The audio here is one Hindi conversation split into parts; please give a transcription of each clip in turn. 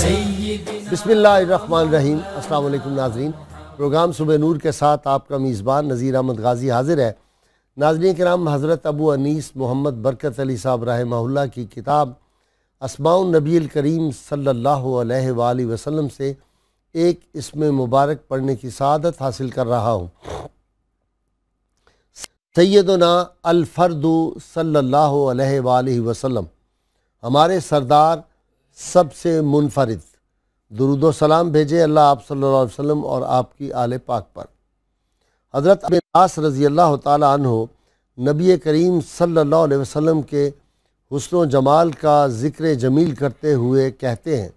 सय्यिदिना। बिस्मिल्लाहिर्रहमानिर्रहीम। अस्सलाम वालेकुम नाज़रीन, प्रोग्राम सुबह नूर के साथ आपका मीज़बान नज़ीर अहमद गाज़ी हाज़िर है। नाज़रीन किराम, हज़रत अबू अनीस मोहम्मद बरकत अली साहब रहमहुल्लाह की किताब अस्माउन नबील करीम सल्लल्लाहु अलैहि वसल्लम से एक इसमें मुबारक पढ़ने की सआदत हासिल कर रहा हूँ। सैयदना अल फ़र्दु सल्लल्लाहु अलैहि वसल्लम, हमारे सरदार सबसे मुनफरिद, दुरूद व सलाम भेजे अल्लाह आप सल्लल्लाहु अलैहि वसल्लम और आपकी आले पाक पर। हज़रत अब्बास रज़ी अल्लाह ताला अन्हु नबी करीम सल्लल्लाहु अलैहि वसल्लम के हुस्न व जमाल का ज़िक्र जमील करते हुए कहते हैं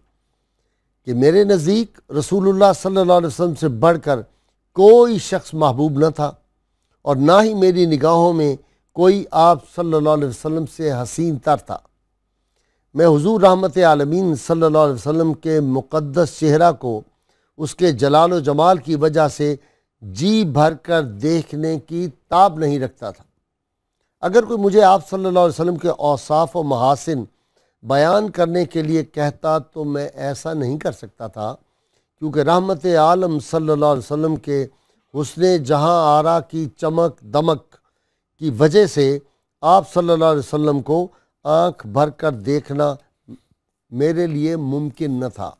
कि मेरे नज़दीक रसूलुल्लाह सल्लल्लाहु अलैहि वसल्लम से बढ़कर कोई शख्स महबूब न था और ना ही मेरी निगाहों में कोई आप सल्लल्लाहु अलैहि वसल्लम से हसीन तर था। मैं हुजूर रहमत आलमीन सल्लल्लाहु अलैहि वसल्लम के मुक़द्दस चेहरा को उसके जलाल व जमाल की वजह से जी भर कर देखने की ताब नहीं रखता था। अगर कोई मुझे आप सल्लल्लाहु अलैहि वसल्लम के औसाफ व महासिन बयान करने के लिए कहता तो मैं ऐसा नहीं कर सकता था, क्योंकि रहमत आलम सल्लल्लाहु अलैहि वसल्लम के हुस्ने जहां आरा की चमक दमक की वजह से आप सल्लल्लाहु अलैहि वसल्लम को आंख भर कर देखना मेरे लिए मुमकिन न था।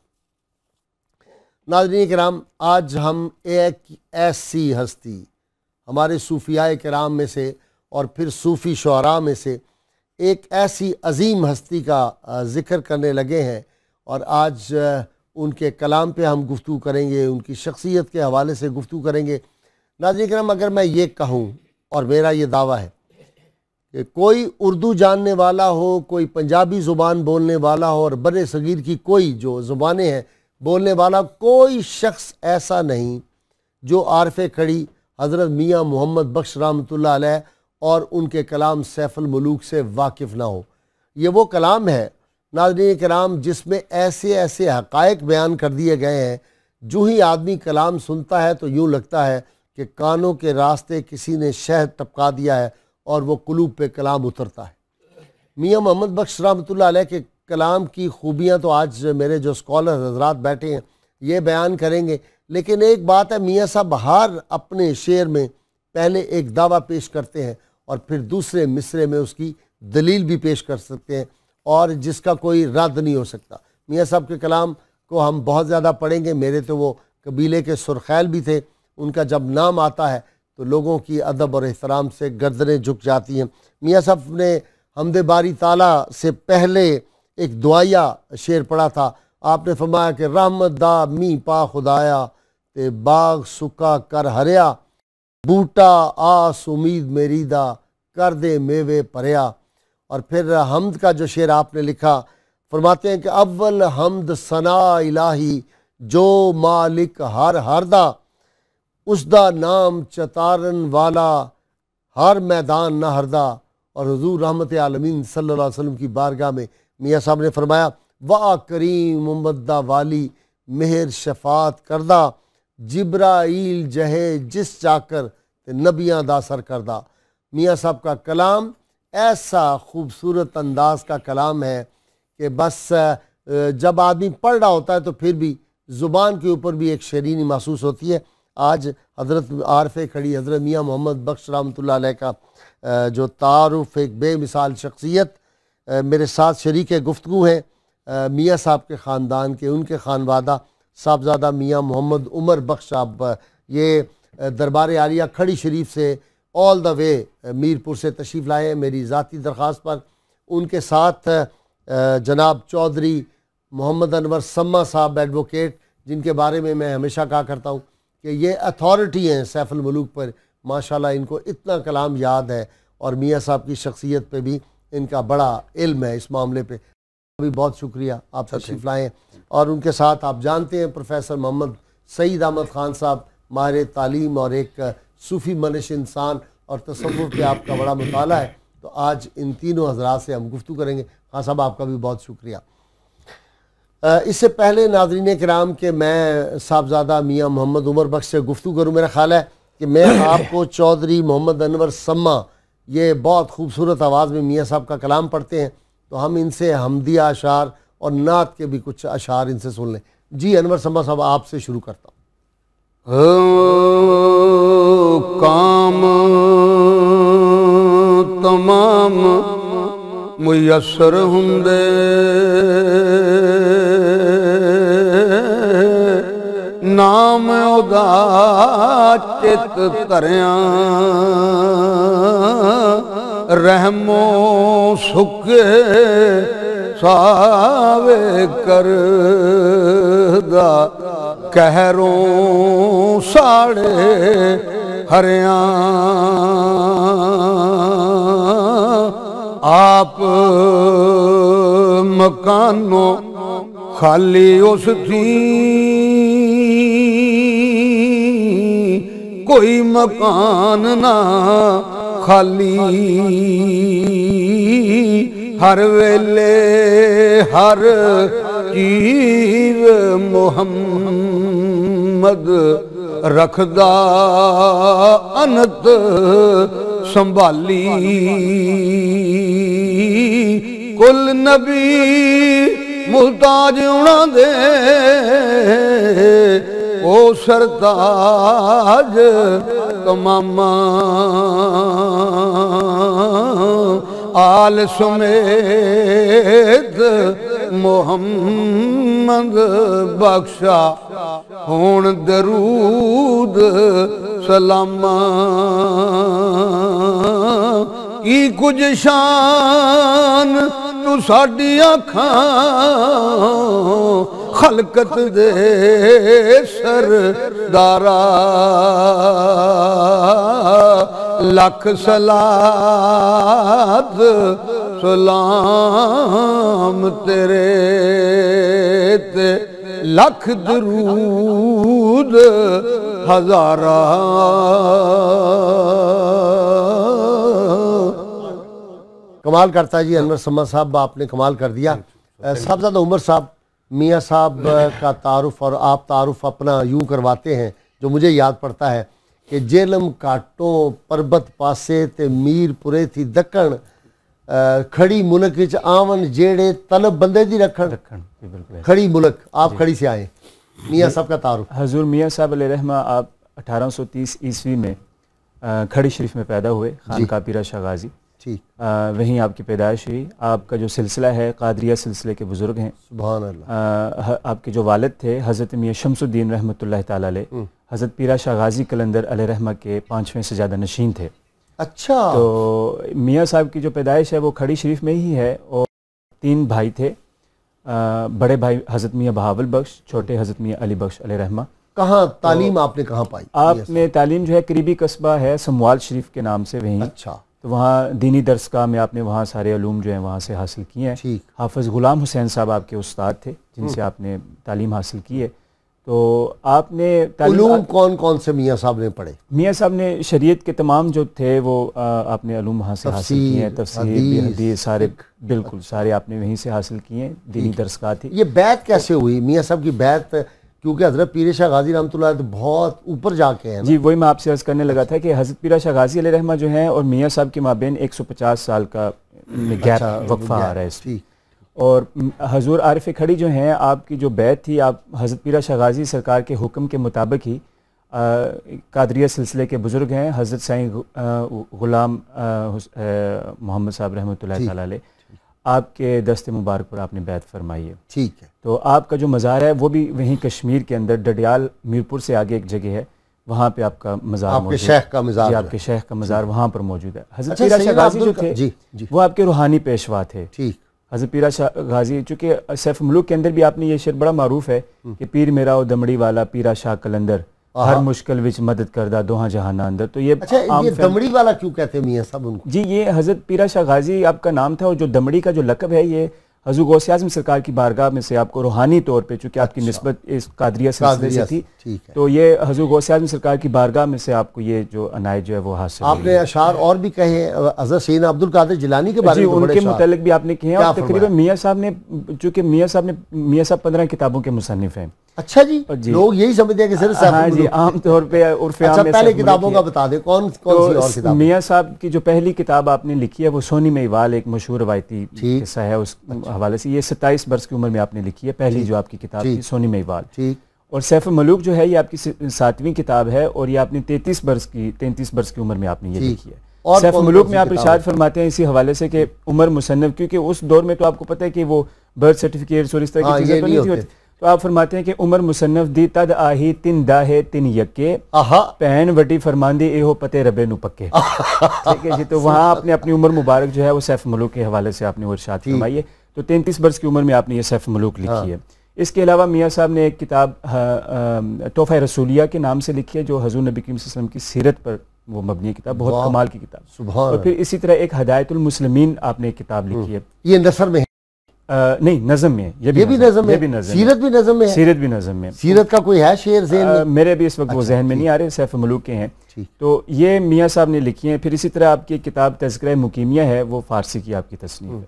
नाज़रीन किराम, आज हम एक ऐसी हस्ती, हमारे सूफियाए किराम में से और फिर सूफ़ी शुअरा में से एक ऐसी अजीम हस्ती का ज़िक्र करने लगे हैं, और आज उनके कलाम पे हम गुफ्तगू करेंगे, उनकी शख्सियत के हवाले से गुफ्तगू करेंगे। नाज़रीन किराम, अगर मैं ये कहूँ, और मेरा ये दावा है कि कोई उर्दू जानने वाला हो, कोई पंजाबी ज़ुबान बोलने वाला हो, और बरे सगीर की कोई जो ज़ुबानें हैं बोलने वाला कोई शख्स ऐसा नहीं जो आरफ़ खड़ी हज़रत मियाँ मोहम्मद बख्श रहमतुल्लाह अलैह और उनके कलाम सैफ़ुल मुलूक से वाकिफ़ ना हो। ये वो कलाम है नाज़रीन किराम जिसमें ऐसे ऐसे हक़ाइक़ बयान कर दिए गए हैं, जो ही आदमी कलाम सुनता है तो यूँ लगता है कि कानों के रास्ते किसी ने शहद टपका दिया है और वो कुलूब पे कलाम उतरता है। मियाँ मोहम्मद बख्श रहमतुल्लाह अलैह के कलाम की खूबियाँ तो आज मेरे जो स्कॉलर हजरात बैठे हैं ये बयान करेंगे, लेकिन एक बात है, मियाँ साहब हर अपने शेर में पहले एक दावा पेश करते हैं और फिर दूसरे मिसरे में उसकी दलील भी पेश कर सकते हैं, और जिसका कोई रद्द नहीं हो सकता। मियाँ साहब के कलाम को हम बहुत ज़्यादा पढ़ेंगे। मेरे तो वो कबीले के सुरखैल भी थे, उनका जब नाम आता है तो लोगों की अदब और एहतराम से गर्दनें झुक जाती हैं। मियाँ साहब ने हमदे बारी ताला से पहले एक दुआया शेर पढ़ा था। आपने फरमाया कि रहमत दा मी पा खुदाया ते बाग सुका कर हरिया, बूटा आस उम्मीद मेरी दा कर दे मेवे परया। और फिर हमद का जो शेर आपने लिखा, फरमाते हैं कि अव्वल हमद सना इलाही जो मालिक हर हरदा, उसदा नाम चतारन वाला हर मैदान न हरदा। और हुजूर रहमत आलमीन सल्लल्लाहु अलैहि वसल्लम की बारगाह में मियाँ साहब ने फरमाया, वाह करीम मुमद्दा वाली मेहर शफात करदा, जिब्राईल जहे जिस जाकर ते नबियाँ दा सर करदा। मियाँ साहब का कलाम ऐसा खूबसूरत अंदाज का कलाम है कि बस जब आदमी पढ़ रहा होता है तो फिर भी ज़ुबान के ऊपर भी एक शरीनी महसूस होती है। आज हज़रत आरफ़ खड़ी हज़रत मियाँ मोहम्मद बख्श रहमतुल्लाह अलैह का जो तारुफ़ एक बेमिसाल शख्सियत मेरे साथ शरीक गुफ्तगू हैं मियाँ साहब के ख़ानदान के, उनके खानवादा साहबजादा मियाँ मोहम्मद उमर बख्श साहब, ये दरबार आलिया खड़ी शरीफ से ऑल द वे मीरपुर से तशरीफ़ लाए हैं मेरी ज़ाती दरख्वास्त पर। उनके साथ जनाब चौधरी मोहम्मद अनवर सम्मा साहब एडवोकेट, जिनके बारे में मैं हमेशा कहा करता हूँ कि ये अथॉरिटी हैं सैफ़ुल मुलूक पर। माशाल्लाह इनको इतना कलाम याद है और मियाँ साहब की शख्सियत पे भी इनका बड़ा इल्म है इस मामले पे। भी बहुत शुक्रिया आप तशरीफ़ लाएँ। और उनके साथ आप जानते हैं प्रोफेसर मोहम्मद सईद अहमद ख़ान साहब, माहिर तालीम और एक सूफ़ी मनश इंसान और तसव्वुफ़ पे आपका बड़ा मुताला है। तो आज इन तीनों हज़रात से हम गुफ्तगू करेंगे। हाँ साहब, आपका भी बहुत शुक्रिया। इससे पहले नाज़रीन किराम के मैं साहबजादा मियाँ मोहम्मद उमर बख्श से गुफ्तगू करूँ, मेरा ख्याल है कि मैं आपको चौधरी मोहम्मद अनवर सम्मा, ये बहुत खूबसूरत आवाज़ में मियाँ साहब का कलाम पढ़ते हैं, तो हम इनसे हमदिया अशार और नात के भी कुछ अशार इनसे सुन लें। जी अनवर सम्मा साहब, आपसे शुरू करता हूँ। काम तमाम मुयस्सर हुंदे नाम उदा चित धरिया, रहमो सुखे सावे करदा, कहरों साड़े हरिया। आप मकानों खाली उस थी, कोई मकान ना खाली, हर वेले हर चीज मुहम्मद रखदा अनत संभाली। कुल नबी मुहताज उना दे ओ सरताज तमामा आल समेत मोहम्मद बख्शा होण दरूद सलामा की कुछ शान तू साडी अखां खलकत दे सरदारा लख सलात सलाम तेरे ते लख दरूद हजारा। कमाल करता है जी अनवर सम्मा साहब, आपने कमाल कर दिया। साहबजादा उमर साहब, मियाँ साहब का तारुफ और आप तारुफ अपना यूँ करवाते हैं जो मुझे याद पड़ता है कि जेलम काटों पर्बत पासे ते मीरपुरे थी दक्कण खड़ी मुल्क विच आवन जेड़े तलब बंदे दी रखण खड़ी मुल्क। आप खड़ी से आए, मियाँ साहब का तारुफ। हजूर मियाँ साहब अलैहिर्रहमा आप 1830 ईस्वी में खड़ी शरीफ में पैदा हुए, खानका पीरा शाह गाजी। ठीक, वहीं आपकी पैदाइश हुई। आपका जो सिलसिला है कादरिया सिलसिले के बुजुर्ग हैं। सुभान अल्लाह। आपके जो वालिद थे हज़रत मियाँ शमसुद्दीन रहमतुल्लाह ताला अलैह हज़रत पीरा शाह गाजी कलंदर अलैहिर्रहमा के 5वें से ज़्यादा नशीन थे। अच्छा, तो मियाँ साहब की जो पैदाइश है वो खड़ी शरीफ में ही है। और 3 भाई थे, बड़े भाई हज़रत मियाँ बहावल बख्श, छोटे हज़रत मियाँ अली बख्श अलैहिर्रहमा। कहाँ तालीम आपने कहाँ पाई? आपने तालीम जो है करीबी कस्बा है समवाल शरीफ के नाम से वहीं। अच्छा, तो वहाँ दीनी दरसगाह में आपने वहाँ सारे उलूम जो हैं वहाँ से हासिल किए हैं। ठीक। हाफिज़ गुलाम हुसैन साहब आपके उस्ताद थे जिनसे आपने तालीम हासिल की है। तो आपने उलूम कौन कौन से मियाँ साहब ने पढ़े? मियाँ साहब ने शरीयत के तमाम जो थे वो आपने उलूम वहाँ से हासिल किए हैं। तफसीर हदीस सारे बिल्कुल सारे आपने वहीं से हासिल किए हैं। दीनी दरसगाह थी। ये बैत कैसे हुई मियाँ साहब की बैत? क्योंकि हज़रत पीर शाह गाजी रहमतुल्लाह तो बहुत ऊपर जाके हैं। जी वही मैं आपसे अर्ज़ करने लगा था कि हज़रत पीर शाह गाजी अलैहिर्रहमा जो हैं और मियाँ साहब के माबेन 150 साल का गैप वक्फा आ रहा है इसमें। और हजूर आरिफ खड़ी जो हैं आपकी जो बैत थी, आप हज़रत पीर शाह गाजी सरकार के हुक्म के मुताबिक ही कादरिया सिलसिले के बुज़ुर्ग हैं हज़रत साईं गुलाम मोहम्मद साहब रहमतुल्लाह ताला अलैह, आपके दस्ते मुबारक पर आपने बैत फरमाई है। ठीक है। तो आपका जो मज़ार है वो भी वहीं कश्मीर के अंदर डडियाल मीरपुर से आगे एक जगह है, वहाँ पे आपका मज़ार आपके शेख का मज़ार, आपके शेख का मज़ार वहाँ पर मौजूद है। हज़रत पीर शाह गाजी जो थे वो आपके रूहानी पेशवा थे। ठीक। हज़रत पीर शाह गाजी चूँकि सैफ मुल्क के अंदर भी आपने ये शेर बड़ा मारूफ है कि पीर मेरा ओ दमड़ी वाला पीरा शाह कलंदर हर मुश्किल विच मदद करदा दोहा जहाना अंदर। तो ये ये दमड़ी वाला क्यों कहते हैं मियाँ साहब उनको? जी ये हज़रत पीरा शाह गाजी आपका नाम था और जो दमड़ी का जो लक़ब है ये हज़ूर गौसे आज़म सरकार की बारगाह में से आपको रूहानी तौर पे चूँकि आपकी निस्बत इस कादरिया सिलसिले से थी, तो ये हज़ूर गौसे आज़म सरकार की बारगाह में से आपको ये जो अनायत जो है वो हासिल। आपने अशार और भी कहे हज़रत सैयदना अब्दुल कादिर जिलानी के बारे में, उनके मुतालिक भी आपने कहे। और तकरीबन मियाँ साहब ने चूँकि मियाँ साहब 15 किताबों के मुसन्निफ हैं। अच्छा जी, लोग यही समझते हैं कि सिर्फ हाँ जी आम तौर पे उर्फ़ आम में पहले किताबों का बता दें कौन सी और किताब? मियाँ साहब की जो पहली किताब आपने लिखी है वो सोनी में इवाल, एक मशहूर रवायती किस्सा है उस हवाले से। ये 27 वर्ष की उम्र में आपने लिखी है पहली जो आपकी किताब थी सोनी में इवाल। ठीक। और सैफ मलूक जो है ये आपकी 7वीं किताब है और ये आपने 33 वर्ष की उम्र में आपने ये लिखी है। सैफ मलूक में आप इरशाद फरमाते हैं इसी हवाले से कि उमर मुसन्नफ, क्योंकि उस दौर में तो आपको पता है कि वो बर्थ सर्टिफिकेट और इस तरह की चीजें तो नहीं थी, तो आप फरमाते हैं कि उमर मुसन्नफ दी तद आही तिन दाहे तिन यक्के पहन वटी फरमांदी एहो पते रबे नु पक्के। ठीक है जी। तो वहाँ आपने अपनी उम्र मुबारक जो है वो सैफ मलूक के हवाले से आपने वो इरशाद फरमाई है। तो 33 वर्ष की उम्र में आपने ये सैफ मलूक लिखी है। इसके अलावा मियाँ साहब ने एक किताब तोहफा रसूलिया के नाम से लिखी है जो हजूर नबी करीम सल्लल्लाहु अलैहि वसल्लम की सीरत पर वो मबनी किताब, बहुत कमाल की किताब। और फिर इसी तरह एक हदायतुल मुस्लिमीन आपने एक किताब लिखी है। ये नसर में नहीं नज़म में, ये भी नज़म में, सीरत भी नज़म में, सीरत भी नज़म में। सीरत का कोई है शेर ज़हन में? मेरे भी इस वक्त वो जहन में नहीं आ रहे, सैफ मलूक के हैं। तो ये मियाँ साहब ने लिखी हैं। फिर इसी तरह आपकी किताब तज़किरा मुकीमिया है, वो फारसी की आपकी तसनीफ है।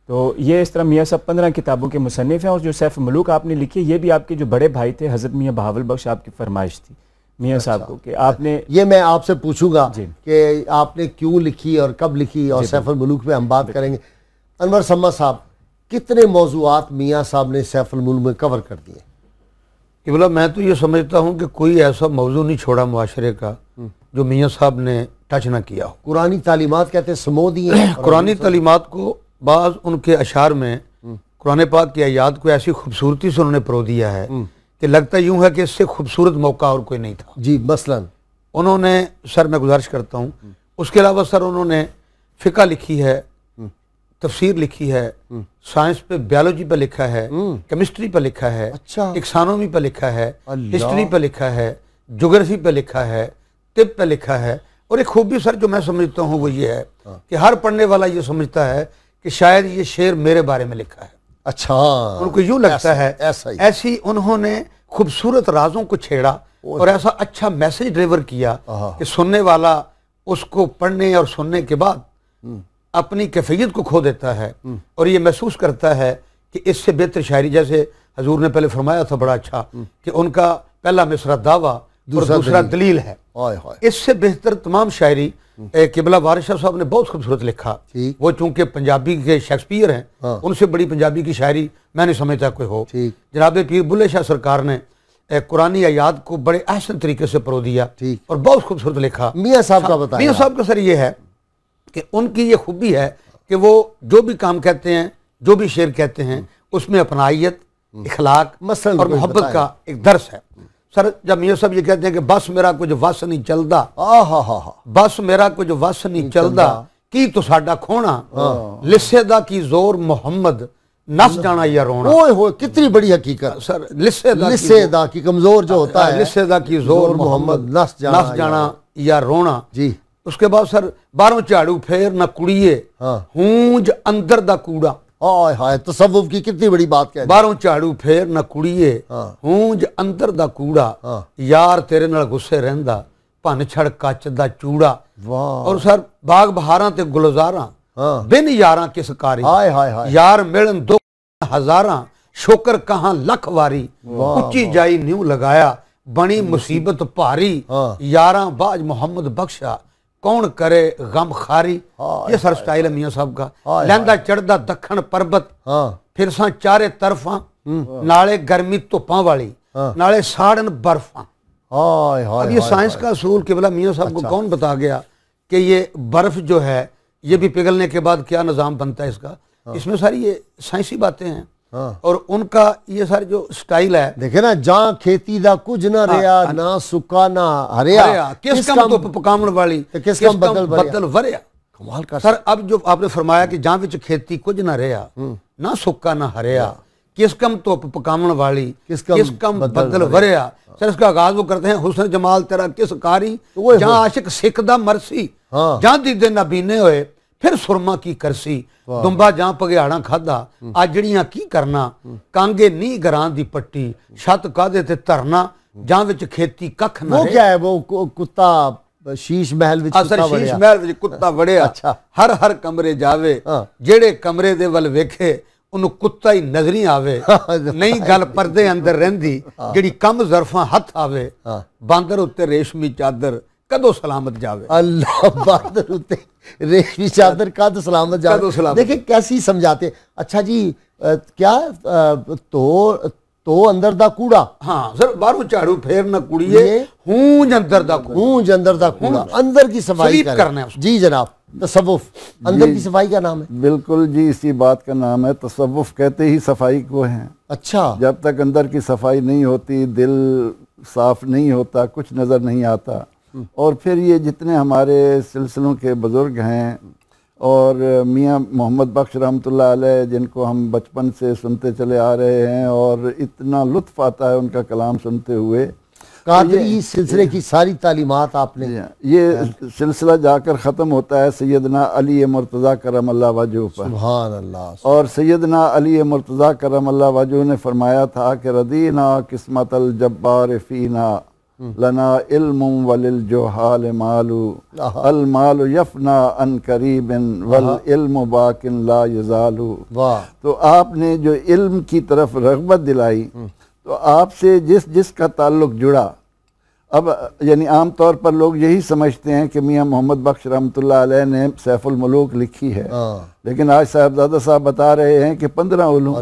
तो ये इस तरह मियाँ साहब 15 किताबों के मुसन्निफ हैं। और जो सैफ मलूक आपने लिखी है ये भी आपके जो बड़े भाई थे हज़रत मियाँ बहावल बख्श, आपकी फरमाइश थी मियाँ साहब को कि आपने, ये मैं आपसे पूछूंगा कि आपने क्यों लिखी और कब लिखी, और सैफ मलूक पे हम बात करेंगे। अनवर सम्मा साहब, कितने मौजूआत मियाँ साहब ने सैफुल मुल्क में कवर कर दिए? इबला मैं तो ये समझता हूँ कि कोई ऐसा मौजू नहीं छोड़ा मुआशरे का जो मियाँ साहब ने टच ना किया हो। कुरानी तालीमात कहते हैं समो दिए। कुरानी तालीमात को बाज़ उनके अशार में कुरान पाक की आयात को ऐसी खूबसूरती से उन्होंने परो दिया है कि लगता यूं है कि इससे खूबसूरत मौका और कोई नहीं था। जी, मसलन उन्होंने सर मैं गुजारिश करता हूँ, उसके अलावा सर उन्होंने फ़िक़ा लिखी है, तफसीर लिखी है, साइंस पे बायोलॉजी पे लिखा है, केमिस्ट्री पे लिखा है, अच्छा, इकोनॉमी पे लिखा है, हिस्ट्री पे लिखा है, ज्योग्राफी पे लिखा है, तिब पे लिखा है। और एक खूबी सर जो मैं समझता हूँ वो ये है कि हर पढ़ने वाला ये समझता है कि शायद ये शेर मेरे बारे में लिखा है। अच्छा, उनको यूं लगता है ऐसा ही। ऐसी उन्होंने खूबसूरत राजों को छेड़ा और ऐसा अच्छा मैसेज डिलीवर किया कि सुनने वाला उसको पढ़ने और सुनने के बाद अपनी कैफियत को खो देता है और ये महसूस करता है कि इससे बेहतर शायरी, जैसे हजूर ने पहले फरमाया था बड़ा अच्छा कि उनका पहला मिसरा दावा और दूसरा दलील है, इससे बेहतर तमाम शायरी किबला वारिस साहब ने बहुत खूबसूरत लिखा। वो चूंकि पंजाबी के शेक्सपियर हैं, उनसे बड़ी पंजाबी की शायरी मैं नहीं समझता कोई हो। जनाब पीर बुल्ले शाह सरकार ने कुरानी आयात को बड़े अहसन तरीके से परो दिया और बहुत खूबसूरत लिखा। मियाँ साहब का बताइए। मियाँ साहब का सर ये है कि उनकी ये खूबी है कि वो जो भी काम कहते हैं, जो भी शेर कहते हैं, उसमें अपनाइयत, इखलाक और मोहब्बत का एक दर्स है। सर जब मियाँ साहब ये कहते हैं कि बस मेरा कुछ वस नहीं चलता, बस मेरा कुछ वस नहीं चलता की तो साडा खोना, लिस्से दा की जोर मोहम्मद नस जाना या रोना। ओए होए, कितनी बड़ी हकीकत सर। लिस्से दा की कमजोर जो होता है, लिस्से दा की जोर मोहम्मद नस जाना या रोना। जी। उसके बाद सर बारों झाड़ू फेर न कुड़िए, हूंज अंदर दा कूड़ा। हाय हाय, तसव्वुफ की कितनी बड़ी बात कह दी। बारों झाड़ू फेर न कुड़िए, हूंज अंदर दा कूड़ा, यार तेरे नाल गुस्से रहंदा, भन छड़ कच दा चूड़ा। और सर बाग बहारां ते गुलजारां, बिन यारां किस कारी, यार मिलन दो हजारां, शोकर कहां लख वारी, उच्ची जाई न्यू लगाया, बनी मुसीबत भारी, यारां बाज मोहम्मद बख्शा, कौन करे गम खारी। ये सर स्टाइल है मियाँ साहब का। लैंदा चढ़दा दखन पर्वत, फिर सा चारे तरफा, नाले गर्मी धुप्पां वाली, नाले साड़न बर्फा। अब ये साइंस का असूल किबला मियाँ साहब को कौन बता गया कि ये बर्फ जो है ये भी पिघलने के बाद क्या निजाम बनता है इसका। इसमें सारी ये साइंसी बातें हैं। और उनका ये सारे जो स्टाइल है, देखे ना, जहां खेती दा कुछ ना रहा, ना सुका ना हरिया, किस कम तो पकावन वाली, किस कम बदल वरिया। कमाल का सर। अब जो आपने फरमाया कि जहां विच खेती कुछ ना रहा, ना सुका ना हरिया, किस कम तो पकावन वाली, किस कम बदल वरिया। सर इसका आगाज वो करते हैं, हुस्न जमाल तेरा किस कारी, जहां आशिक सिखदा मरसी, जहां दीदे नबीने होए फिर सुरमा की करसी, दुंबा जहां पगियाड़ा खादा, आजड़ियां की करना, कांगे नी गरां दी पट्टी, छत कादे ते धरना, जहां विच खेती कख ना। वो क्या है वो कुत्ता शीश महल विच शीश महल विच कुत्ता वड़िया। अच्छा। हर हर कमरे जावे, जेड़े कमरे दे वल वेखे उन्हें कुत्ता ही नजरी आवे, नहीं गल पर्दे अंदर रहिंदी, जेड़ी कम ज़रफा हथ आवे, बांदर उत्ते रेशमी चादर कदों सलामत जावे। अल्लाह, बांदर उत्ते रेशमी चादर कद सलामत जावे। देखिए कैसी समझाते। अच्छा जी, क्या तो अंदर दा कूड़ा। हाँ सर, बाहरों झाड़ू फेर न कुड़िए, हूंज अंदर दा कूड़ा। हूंज अंदर दा कूड़ा, अंदर की सफाई करना है। जी जनाब, तसव्वुफ अंदर की सफाई का नाम है। बिल्कुल जी, इसी बात का नाम है तसव्वुफ। कहते ही सफाई को है। अच्छा। जब तक अंदर की सफाई नहीं होती, दिल साफ नहीं होता, कुछ नज़र नहीं आता। और फिर ये जितने हमारे सिलसिलों के बुज़ुर्ग हैं और मियाँ मोहम्मद बख्श रहमतुल्लाह अलैह, जिनको हम बचपन से सुनते चले आ रहे हैं और इतना लुत्फ़ आता है उनका कलाम सुनते हुए। कादरी सिलसिले की सारी तालीमात आपने, ये सिलसिला जाकर ख़त्म होता है सैयदना अली मुर्तज़ा करमल्लाह वजहू पर। सुभान अल्लाह। और सैयदना अली मुर्तज़ा करमल्लाह वजहू ने फरमाया था कि रदीना किस्मतल जब्बार फीना, लना इल्म वलिल जोहाल मालू, अल मालू यफना अन करीबिन वल इल्म बाकिन ला यजालू। तो आपने जो इल्म की तरफ रग़बत दिलाई, तो आपसे जिस जिस का ताल्लुक़ जुड़ा अब यानी आम तौर पर लोग यही समझते हैं कि मियाँ मोहम्मद बख्श रहमतुल्लाह अलैह ने सैफुल मुलूक लिखी है, लेकिन आज साहबजादा साहब बता रहे हैं कि 15 उलूम।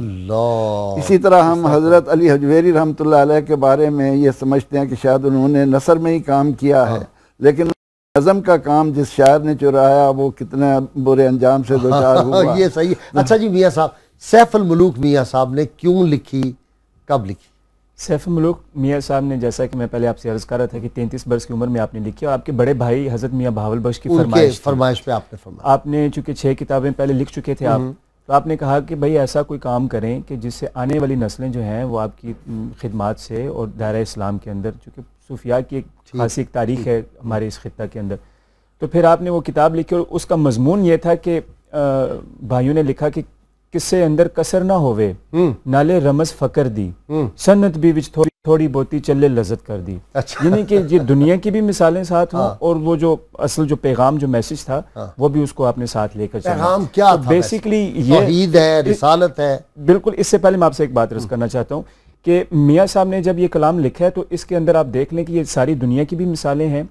इसी तरह हम हज़रत अली हजवेरी रहमतुल्लाह अलैह के बारे में ये समझते हैं कि शायद उन्होंने नसर में ही काम किया है, लेकिन नज़म का काम जिस शायर ने चुराया वो कितना बुरे अंजाम से दो चार हुआ। ये सही। अच्छा जी मियाँ साहब, सैफुल मुलूक मियाँ साहब ने क्यों लिखी, कब लिखी? सैफुल मुलूक मियाँ साहब ने, जैसा कि मैं पहले आपसे अर्ज कर रहा था कि 33 बरस की उम्र में आपने लिखी, और आपके बड़े भाई हज़रत मियाँ बहावल बख्श की फरमाइश पे आपने फरमाया। आपने चूंकि 6 किताबें पहले लिख चुके थे आप, तो आपने कहा कि भाई ऐसा कोई काम करें कि जिससे आने वाली नस्लें जो हैं वो आपकी खिदमात से और दायरा इस्लाम के अंदर, चूँकि सूफिया की एक खासी एक तारीख है हमारे इस खित्ता के अंदर, तो फिर आपने वो किताब लिखी और उसका मजमून ये था कि भाइयों ने लिखा कि किससे अंदर कसर ना होवे, नाले रमज फकर दी, सन्नत भी विच थोड़ी थोड़ी बोती चले लज्जत कर दी। अच्छा। यानी कि ये दुनिया की भी मिसालें साथ हों और वो जो असल जो पैगाम जो मैसेज था वो भी उसको आपने साथ लेकर चला। पैगाम क्या था? बेसिकली ये तौहीद है, रिसालत है। बिल्कुल। इससे पहले मैं आपसे एक बात अर्ज करना चाहता हूँ कि मियाँ साहब ने जब ये कलाम लिखा है तो इसके अंदर आप देख लें कि ये सारी दुनिया की भी मिसालें हैं,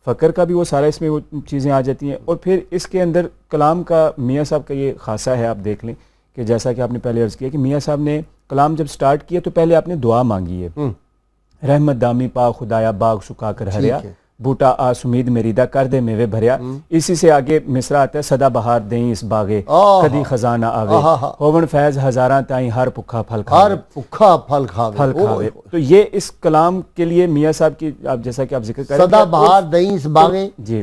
फ़कर का भी वो सारा इसमें वो चीज़ें आ जाती हैं, और फिर इसके अंदर कलाम का मियाँ साहब का ये खासा है। आप देख लें कि जैसा कि आपने पहले अर्ज़ किया कि मियाँ साहब ने कलाम जब स्टार्ट किया तो पहले आपने दुआ मांगी है, रहमत दामी पा खुदाया बाग सुखा कर हरिया, बूटा आसुमीद मेरीदा कर दे मेवे भरिया। इसी से आगे मिसरा आता है, सदा बहार दें इस बागे कदी खजाना आवे, होवन फैज हजारा ताई हर पुखा फल खावे। तो ये इस कलाम के लिए मियाँ साहब की, आप जैसा कि आप जिक्र कर रहे हैं, सदा बहार दें इस बागे जी,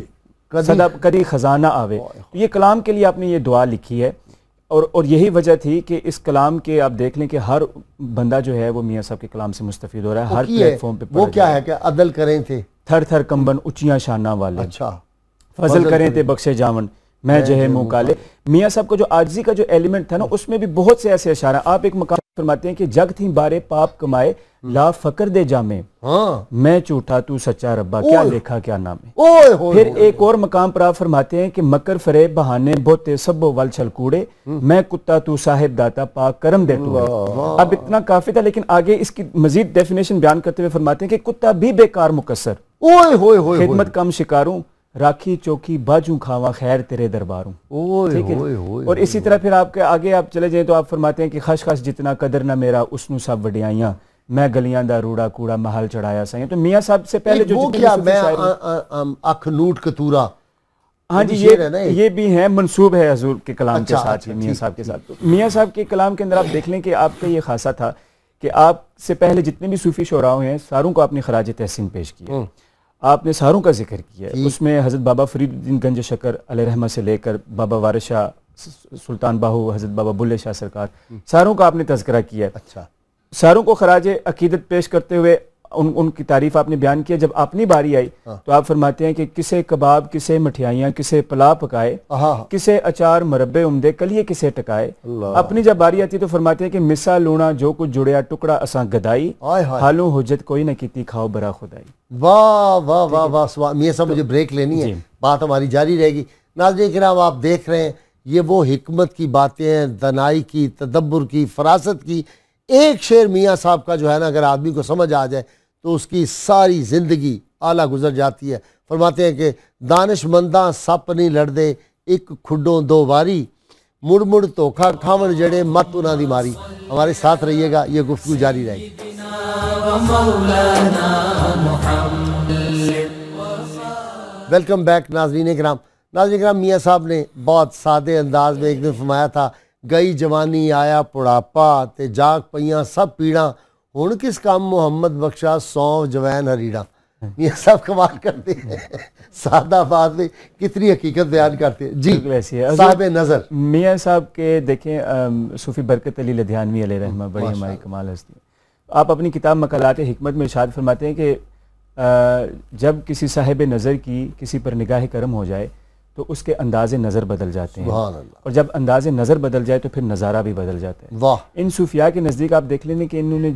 सदा कदी खजाना आवे, तो ये कलाम के लिए आपने ये दुआ लिखी है। और यही वजह थी कि इस कलाम के आप देख लें कि हर बंदा जो है वो मियाँ साहब के कलाम से मुस्तफीद हो रहा है, हर प्लेटफॉर्म पे। वो क्या है, क्या अदल करें थे थर थर कंबन उचियां शाना वाले, अच्छा फजल करें थे बख्शे जावन मैं जो है मुँह काले। मियाँ साहब का जो आजिज़ी का जो एलिमेंट था ना, उसमें भी बहुत से ऐसे इशारा। आप एक मकाम फरमाते हैं कि जग थी बारे पाप कमाए ला फकर दे जामे, मैं झूठा तू सच्चा रब्बा क्या लेखा क्या नाम है। फिर एक और मकाम पर आप फरमाते हैं कि मकर फरेब बहाने बोते सबो वल छल कूड़े, मैं कुत्ता तू साहिब दाता पाक करम दे तू। अब इतना काफी था, लेकिन आगे इसकी मजीद डेफिनेशन बयान करते हुए फरमाते हैं कि कुत्ता भी बेकार मुकस्सर, खिदमत कम शिकारूं, राखी चौकी बाजू खावा खैर तेरे दरबारों। ठीक है। और इसी तरह फिर आपके आगे आप चले जाए तो आप फरमाते हैं कि खश खश जितना कदर ना मेरा उसनु सब वडियाइयां, मैं गलियां दा रूड़ा कूड़ा महल चढ़ाया सही। तो मियाँ साहब से पहले जो क्या मैं अख नूट कतूरा, हाँ जी, ये भी है, मंसूब है हजूर के कलाम के साथ, मियाँ साहब के साथ। मियाँ साहब के कलाम के अंदर आप देख लें कि आपका ये खासा था कि आपसे पहले जितने भी सूफी शोराव हैं सारों को आपने खराज तहसीन पेश किया, आपने सारों का जिक्र किया। उसमें हज़रत बाबा फरीदुद्दीन गंज शकर अलैहिर्रहमा से लेकर बाबा वारिस शाह, सुल्तान बाहू, हज़रत बाबा बुल्ले शाह सरकार, सारों का आपने तज़किरा किया। अच्छा। सारों को खराज अकीदत पेश करते हुए उनकी तारीफ आपने बयान किया। जब अपनी बारी आई तो आप फरमाते हैं कि किसे कबाब, किसे मठियाइयाँ, किसे पुलाव पकाए, किसे अचार मरब्बे उमदे, कलिए किसे टकाए। अपनी जब बारी आती तो फरमाते हैं कि मिसा लूना जो कुछ जुड़िया टुकड़ा असा गदाई, हालू हुज्जत कोई न कीती खाओ बरा खुदाई। वाह वाह वाह वाह। मियाँ साहब मुझे ब्रेक लेनी है, बात हमारी जारी रहेगी। नाज़रीन किराम, आप देख रहे हैं ये वो हिकमत की बातें हैं, दनाई की, तदब्बुर की, फरासत की। एक शेर मियाँ साहब का जो है ना, अगर आदमी को समझ आ जाए तो उसकी सारी जिंदगी आला गुजर जाती है। फरमाते हैं कि दानिशमंदा सप नहीं लड़दे एक खुडों दो वारी, मुड़ मुड़ धोखा खावन जड़े मत उन्हां दी मारी। हमारे साथ रहिएगा, ये गुफ्तगू जारी रहेगी। वेलकम बैक नाज़रीन किराम। नाज़रीन किराम, मियाँ साहब ने बहुत सादे अंदाज में एक दिन फरमाया था, गई जवानी आया बुढ़ापा ते जाग पईयां सब पीड़ा, हुण किस काम मोहम्मद बख्शा सौंफ जवैन हरीड़ा। मियाँ साहब कमाल करते हैं, सादा बात में कितनी हकीकत बयान करते हैं। जी वैसी है साहिब नज़र मियाँ साहब के देखें, सूफी बरकत अली लधियानवी अलैहि रहमा, बड़ी हमारी कमाल हस्ती। आप अपनी किताब मकालात हिकमत में इरशाद फरमाते हैं कि जब किसी साहिब नज़र की किसी पर निगाह करम हो जाए तो उसके अंदाज़े नज़र बदल जाते हैं, और जब अंदाज़े नज़र बदल जाए तो फिर नज़ारा भी बदल जाता है। वाह। इन सूफिया के नज़दीक आप देख लेंगे कि इन्होंने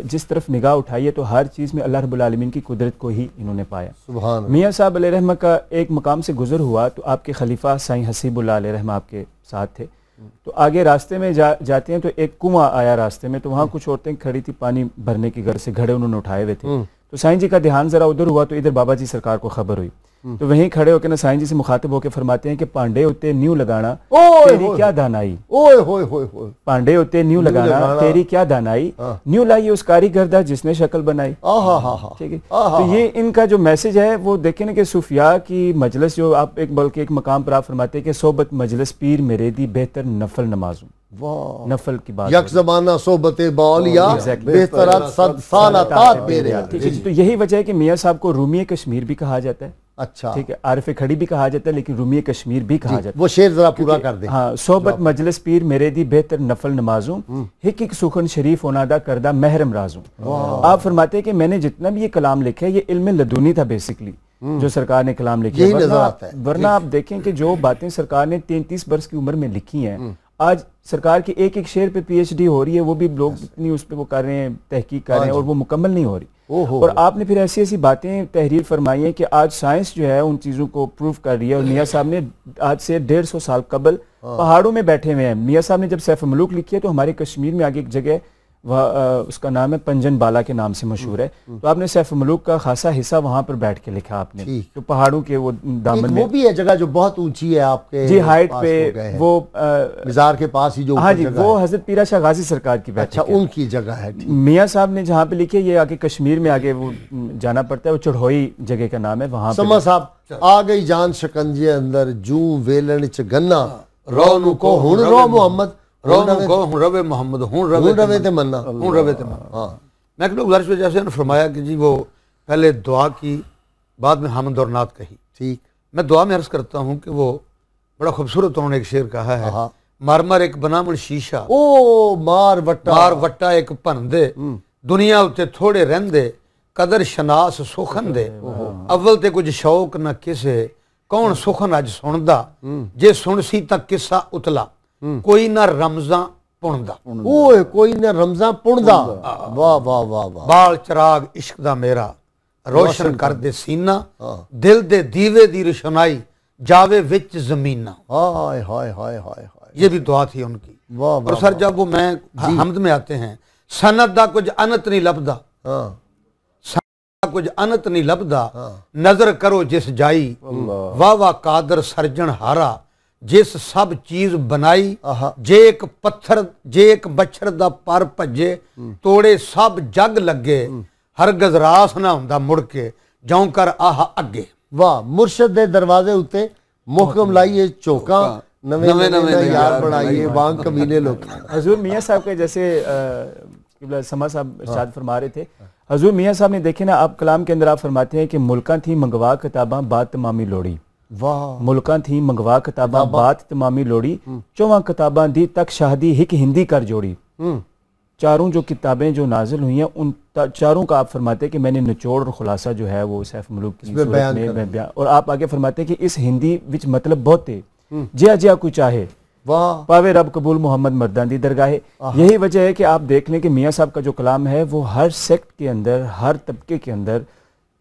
जिस तरफ निगाह उठाई है तो हर चीज़ में अल्लाह रब्बुल आलमीन की कुदरत को ही इन्होंने पाया। सुभान। मियाँ साहब अलैहि रहमा का एक मकाम से गुजर हुआ तो आपके खलीफा साईं हसीबुल्लाह अलैहि रहमा आपके साथ थे। तो आगे रास्ते में जाते हैं तो एक कुआं आया रास्ते में, तो वहाँ कुछ औरतें खड़ी थी पानी भरने की गर्ज से, घड़े उन्होंने उठाए हुए थे। तो साईं जी का ध्यान जरा उधर हुआ तो इधर बाबा जी सरकार को खबर हुई, तो वहीं खड़े होकर ना साईं जी से मुखातिब होकर फरमाते हैं कि पांडे उते न्यू लगाना तेरी क्या दानाई, पांडे उते न्यू लगाना तेरी क्या दानाई, न्यू लाई उस कारीगर दा जिसने शक्ल बनाई। ठीक है, तो ये इनका जो मैसेज है वो देखें ना कि सूफिया की मजलिस जो आप एक बल्कि एक मकाम पर आप फरमाते हैं कि सोबत मजलिस पीर मेरे दी बेहतर नफल नमाजूं, नफल की बात, यक ज़माना सोबत बालिया बेहतर सद साल तात मेरे। तो यही वजह है कि मियाँ साहब को रूमी कश्मीर भी कहा जाता है। अच्छा, ठीक है, आरिफ खड़ी भी कहा जाता है लेकिन रूमी कश्मीर भी कहा जाता है। वो शेर जरा पूरा कर दे। हाँ, सोबत मजलिस पीर मेरे दी बेहतर नफल नमाजूं, हिक हिक सुखन शरीफ ओनादा करदा महरम राजूं। आप फरमाते हैं कि मैंने जितना भी ये कलाम लिखा है ये इल्म लदूनी था बेसिकली, जो सरकार ने कलाम लिखे हैं, वरना आप देखें कि जो बातें सरकार ने 33 वर्ष की उम्र में लिखी हैं, आज सरकार की एक एक शेर पे PhD हो रही है, वो भी लोग इतनी उस पे वो कर रहे हैं, तहकीक कर रहे हैं और वो मुकम्मल नहीं हो रही। और आपने फिर ऐसी ऐसी बातें तहरीर फरमाई है कि आज साइंस जो है उन चीज़ों को प्रूव कर रही है। और मियाँ साहब ने आज से 150 साल कबल पहाड़ों में बैठे हुए हैं। मियाँ साहब ने जब सैफ मलूक लिखी है तो हमारे कश्मीर में आगे एक जगह उसका नाम है पंजन बाला के नाम से मशहूर है, तो आपने सैफ मलूक का खासा हिस्सा वहां पर बैठ के लिखा आपने, तो पहाड़ों के वो दामन में, वो भी है जगह जो बहुत ऊंची है आपके जी हाइट पे, वो मज़ार के पास ही जो, हाँ जी, वो हजरत पीरा शाह गाजी सरकार की बैठक, अच्छा उनकी जगह है। मियाँ साहब ने जहाँ पे लिखे, ये आगे कश्मीर में आगे वो जाना पड़ता है, वो चढ़ोई जगह का नाम है, वहाँ समा साहब आ गई जान शिकंजे अंदर जू वेलन च गन्ना रोनू को हुन रो मोहम्मद रवे मोहम्मद रवे ते मन्ना। मैं गुजारिश जैसे फरमाया कि जी वो पहले दुआ की, बाद में हमद और नात कही। ठीक, मैं दुआ में अर्ज करता हूँ कि वो बड़ा खूबसूरत उन्होंने एक शेर कहा है, मार मार एक बनावण शीशा, ओ मार वट्टा एक भनदे, दुनिया उत्ते थोड़े रहंदे, कदर शनास सुखन दे, अव्वल ते कुछ शौक न किसे, कौन सुखन अज सुनदा, जे सुन सी तां किस्सा उतला, कोई ना रमजा पुणदा, ओए कोई ना रमजा पुणदा, वाह वाह वाह वाह, बाल चराग इश्क दा मेरा रोशन कर दे सीना, दिल दे दीवे दी रोशनाई जावे विच जमीना। हाय हाय हाय हाय हाय, ये भी दुआ थी उनकी। और सर जब वो मैं हमद में आते हैं, सनत दा कुछ अनत नहीं लभदा, कुछ अनत नहीं लभदा, नजर करो जिस जाई, वाह वाह कादर सरजन हारा, जिस सब चीज बनाई, जे एक पत्थर जे एक बछर दा पर भजे, तोड़े सब जग लगे, हर गजरास ना हुंदा मुड़ के, जौं कर आह अगे। वाह, मुर्शद दे दरवाजे उत्ते मुहकम लाइए चौका, नवे नवे यार बनाइए वांग कमीने लोग। हजूर मियाँ साहब के जैसे समा साहब इरशाद फरमा रहे थे, हजूर मियाँ साहब ने देखे ना, आप कलाम के अंदर आप फरमाते हैं कि मुल्कां थी मंगवा किताबां बात तमामी लोड़ी, वाह, मुल्कां थी मंगवा किताबां बात तमामी लोड़ी, चौवां किताबां दी तक शाहदी हिक हिंदी कर जोड़ी। चारों जो किताबें जो नाजिल हुई हैं उन चारों का आप फरमाते हैं कि मैंने निचोड़ और खुलासा जो है वो सैफ मलूक की सूरत में बयान, और आप आगे फरमाते हैं कि इस हिंदी विच मतलब बहुत है, जिया जिया कोई चाहे वाह पावे रब कबूल मोहम्मद मर्दान दी दरगाहे। यही वजह है कि आप देख लें कि मियाँ साहब का जो कलाम है वो हर सेक्ट के अंदर, हर तबके के अंदर,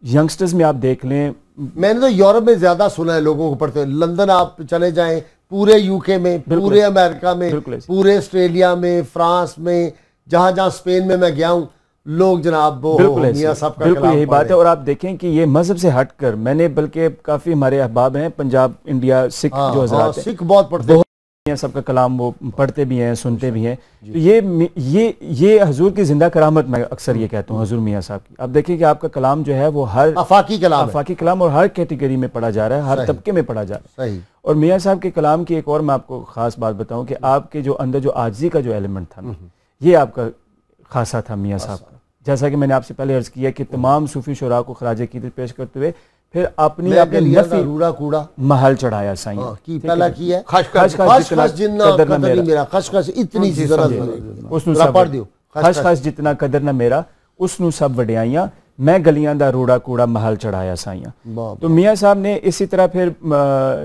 यंगस्टर्स में आप देख लें, मैंने तो यूरोप में ज्यादा सुना है लोगों को पढ़ते हुए, लंदन आप चले जाएं, पूरे यूके में, पूरे अमेरिका में, पूरे ऑस्ट्रेलिया में, फ्रांस में, जहां जहां स्पेन में मैं गया हूँ, लोग जनाब मियां साहब का बिल्कुल यही बात है। और आप देखें कि ये मजहब से हटकर, मैंने बल्कि काफी हमारे अहबाब हैं पंजाब इंडिया सिख जो हजरात हैं, सिख बहुत पढ़ते हैं, मियां साहब का कलाम वो पढ़ते भी हैं, सुनते भी हैं। तो ये हजूर की जिंदा करामत मैं अक्सर ये कहता हूँ हजूर मियां साहब की। आप देखिए कि आपका कलाम जो है वो हर आफाकी कलाम और हर कैटेगरी में पढ़ा जा रहा है, हर तबके में पढ़ा जा रहा है। और मियां साहब के कलाम की एक और मैं आपको खास बात बताऊं कि आपके जो अंदर जो आजिज़ी का जो एलिमेंट था ना, ये आपका खासा था मियां साहब का। जैसा कि मैंने आपसे पहले अर्ज किया कि तमाम सूफी शुरा को खराज अकीदत पेश करते हुए फिर अपनी नफी रूड़ा कूड़ा महल चढ़ाया साईं की पहला की है खश जितना कदर न मेरा, खश इतनी सी जरा पढ़ दियो, खश जितना कदर न मेरा, उसनू सब वडियाइयां, मैं गलियां दा रूड़ा कूड़ा महल चढ़ाया साइयां। तो मियाँ साहब ने इसी तरह फिर